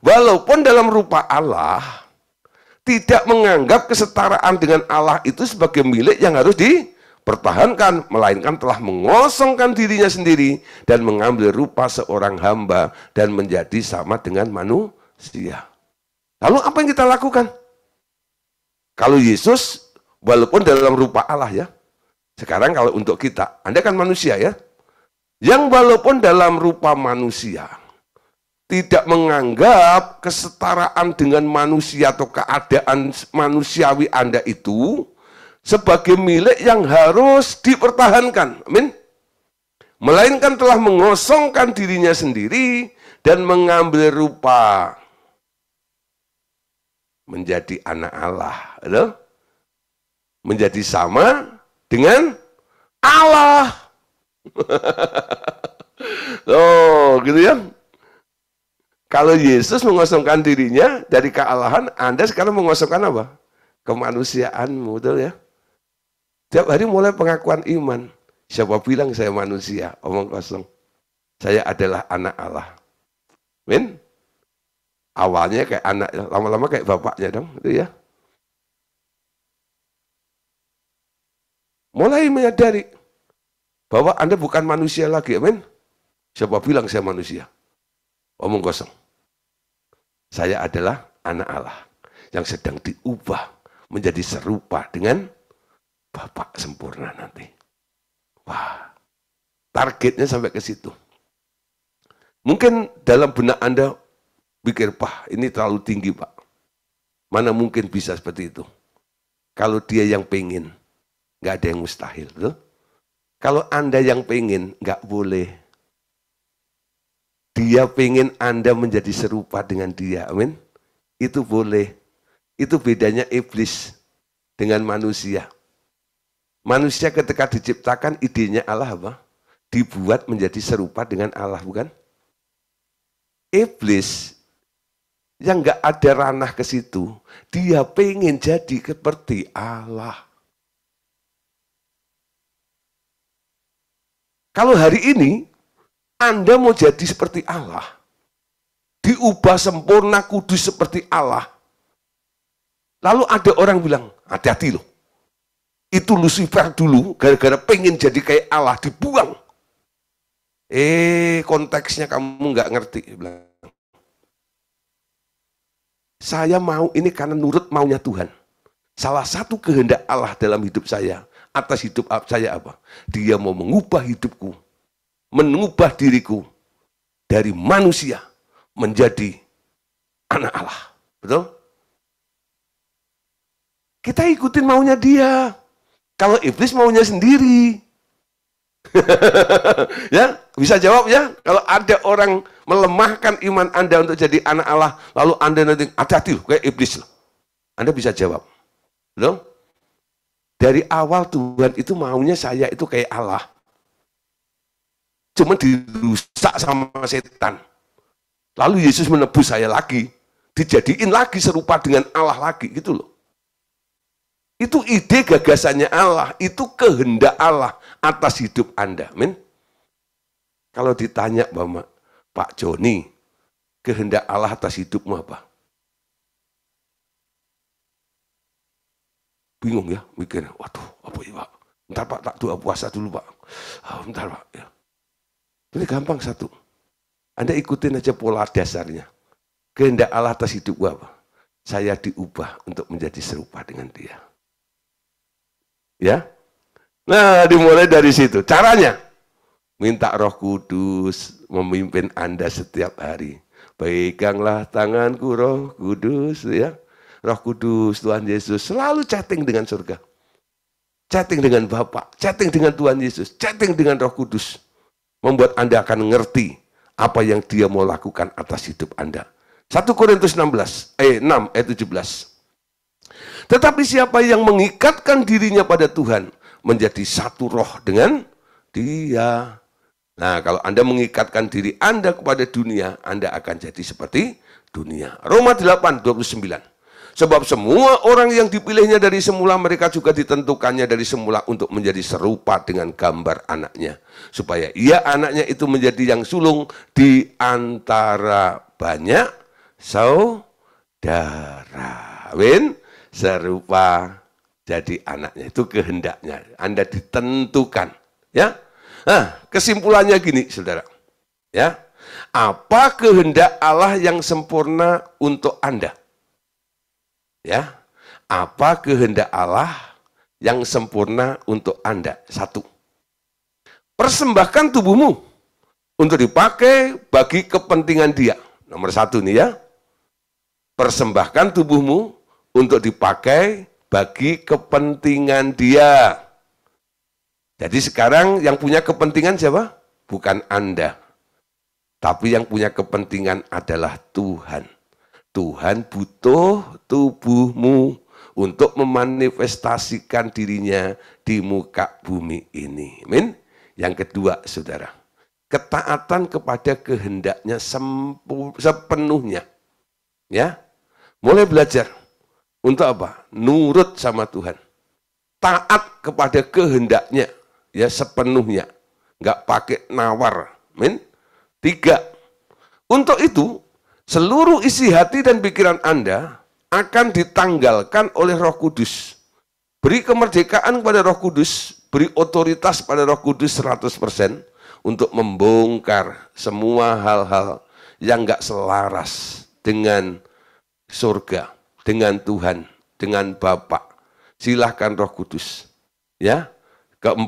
Walaupun dalam rupa Allah, tidak menganggap kesetaraan dengan Allah itu sebagai milik yang harus dipertahankan, melainkan telah mengosongkan dirinya sendiri dan mengambil rupa seorang hamba dan menjadi sama dengan manusia. Lalu apa yang kita lakukan? Kalau Yesus, walaupun dalam rupa Allah ya, sekarang kalau untuk kita, Anda kan manusia ya, yang walaupun dalam rupa manusia, tidak menganggap kesetaraan dengan manusia atau keadaan manusiawi Anda itu sebagai milik yang harus dipertahankan. Amin. Melainkan telah mengosongkan dirinya sendiri dan mengambil rupa menjadi anak Allah, menjadi sama dengan Allah. Oh, gitu ya. Kalau Yesus mengosongkan dirinya dari kealahan, Anda sekarang mengosongkan apa? Kemanusiaanmu, betul ya? Tiap hari mulai pengakuan iman. Siapa bilang saya manusia? Omong kosong. Saya adalah anak Allah. Amin. Awalnya kayak anak, lama-lama kayak bapaknya dong, itu ya. Mulai menyadari bahwa Anda bukan manusia lagi, amin. Siapa bilang saya manusia? Omong kosong. Saya adalah anak Allah yang sedang diubah menjadi serupa dengan Bapa sempurna nanti. Wah, targetnya sampai ke situ. Mungkin dalam benak Anda pikir, Pak, ini terlalu tinggi, Pak. Mana mungkin bisa seperti itu? Kalau dia yang pengen, nggak ada yang mustahil. Betul? Kalau Anda yang pengen, nggak boleh. Dia pengen Anda menjadi serupa dengan dia, amin. Itu boleh. Itu bedanya iblis dengan manusia. Manusia ketika diciptakan, idenya Allah apa? Dibuat menjadi serupa dengan Allah, bukan? Iblis yang nggak ada ranah ke situ, dia pengen jadi seperti Allah. Kalau hari ini Anda mau jadi seperti Allah, diubah sempurna, kudus seperti Allah. Lalu ada orang bilang, hati-hati loh. Itu Lucifer dulu, gara-gara pengen jadi kayak Allah, dibuang. Konteksnya kamu nggak ngerti. Saya mau ini karena nurut maunya Tuhan. Salah satu kehendak Allah dalam hidup saya, atas hidup saya apa? Dia mau mengubah hidupku, mengubah diriku dari manusia menjadi anak Allah. Betul? Kita ikutin maunya dia. Kalau iblis maunya sendiri. Ya, bisa jawab ya? Kalau ada orang melemahkan iman Anda untuk jadi anak Allah, lalu Anda nanti hati-hati kayak iblis. Anda bisa jawab. Betul? Dari awal Tuhan itu maunya saya itu kayak Allah. Cuma dirusak sama setan. Lalu Yesus menebus saya lagi. Dijadiin lagi serupa dengan Allah lagi gitu loh. Itu ide gagasannya Allah, itu kehendak Allah atas hidup Anda. Amin. Kalau ditanya Bapak, Pak Joni, kehendak Allah atas hidupmu apa? Bingung ya, mikir, waduh, apa ya Pak? Bentar Pak, tak doa puasa dulu Pak. Bentar Pak. Ya. Ini gampang satu. Anda ikutin aja pola dasarnya. Kehendak Allah atas hidupmu apa? Saya diubah untuk menjadi serupa dengan Dia. Ya, nah dimulai dari situ. Caranya, minta Roh Kudus memimpin Anda setiap hari. Peganglah tanganku Roh Kudus, ya. Roh Kudus, Tuhan Yesus selalu chatting dengan surga, chatting dengan Bapa, chatting dengan Tuhan Yesus, chatting dengan Roh Kudus, membuat Anda akan ngerti apa yang Dia mau lakukan atas hidup Anda. 1 Korintus 6 ayat 17. Tetapi siapa yang mengikatkan dirinya pada Tuhan, menjadi satu roh dengan Dia. Nah, kalau Anda mengikatkan diri Anda kepada dunia, Anda akan jadi seperti dunia. Roma 8:29. Sebab semua orang yang dipilihnya dari semula, mereka juga ditentukannya dari semula untuk menjadi serupa dengan gambar anaknya. Supaya ia anaknya itu menjadi yang sulung di antara banyak saudara. Amin. Serupa jadi anaknya, itu kehendaknya. Anda ditentukan, ya. Nah, kesimpulannya gini, saudara. Ya, apa kehendak Allah yang sempurna untuk Anda? Ya, apa kehendak Allah yang sempurna untuk Anda? 1. Persembahkan tubuhmu untuk dipakai bagi kepentingan Dia. Nomor 1 nih ya. Persembahkan tubuhmu untuk dipakai bagi kepentingan Dia. Jadi sekarang yang punya kepentingan siapa? Bukan Anda. Tapi yang punya kepentingan adalah Tuhan. Tuhan butuh tubuhmu untuk memanifestasikan dirinya di muka bumi ini. Amin. Yang kedua, saudara, ketaatan kepada kehendaknya sepenuhnya. Ya, mulai belajar. Untuk apa? Nurut sama Tuhan. Taat kepada kehendaknya, ya sepenuhnya. Nggak pakai nawar. Amin. 3. Untuk itu, seluruh isi hati dan pikiran Anda akan ditanggalkan oleh Roh Kudus. Beri kemerdekaan kepada Roh Kudus, beri otoritas pada Roh Kudus 100% untuk membongkar semua hal-hal yang nggak selaras dengan surga, dengan Tuhan, dengan Bapa. Silahkan Roh Kudus. Ya. 4,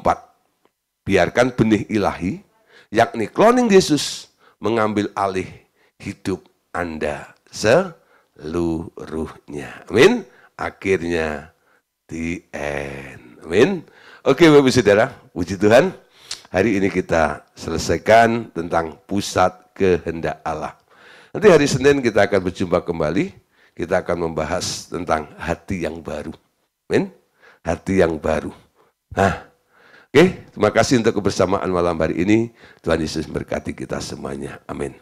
biarkan benih ilahi, yakni cloning Yesus, mengambil alih hidup Anda seluruhnya. Amin. Akhirnya the end. Amin. Oke Bapak Saudara, puji Tuhan. Hari ini kita selesaikan tentang pusat kehendak Allah. Nanti hari Senin kita akan berjumpa kembali. Kita akan membahas tentang hati yang baru. Amin. Hati yang baru. Nah, oke, terima kasih untuk kebersamaan malam hari ini. Tuhan Yesus memberkati kita semuanya. Amin.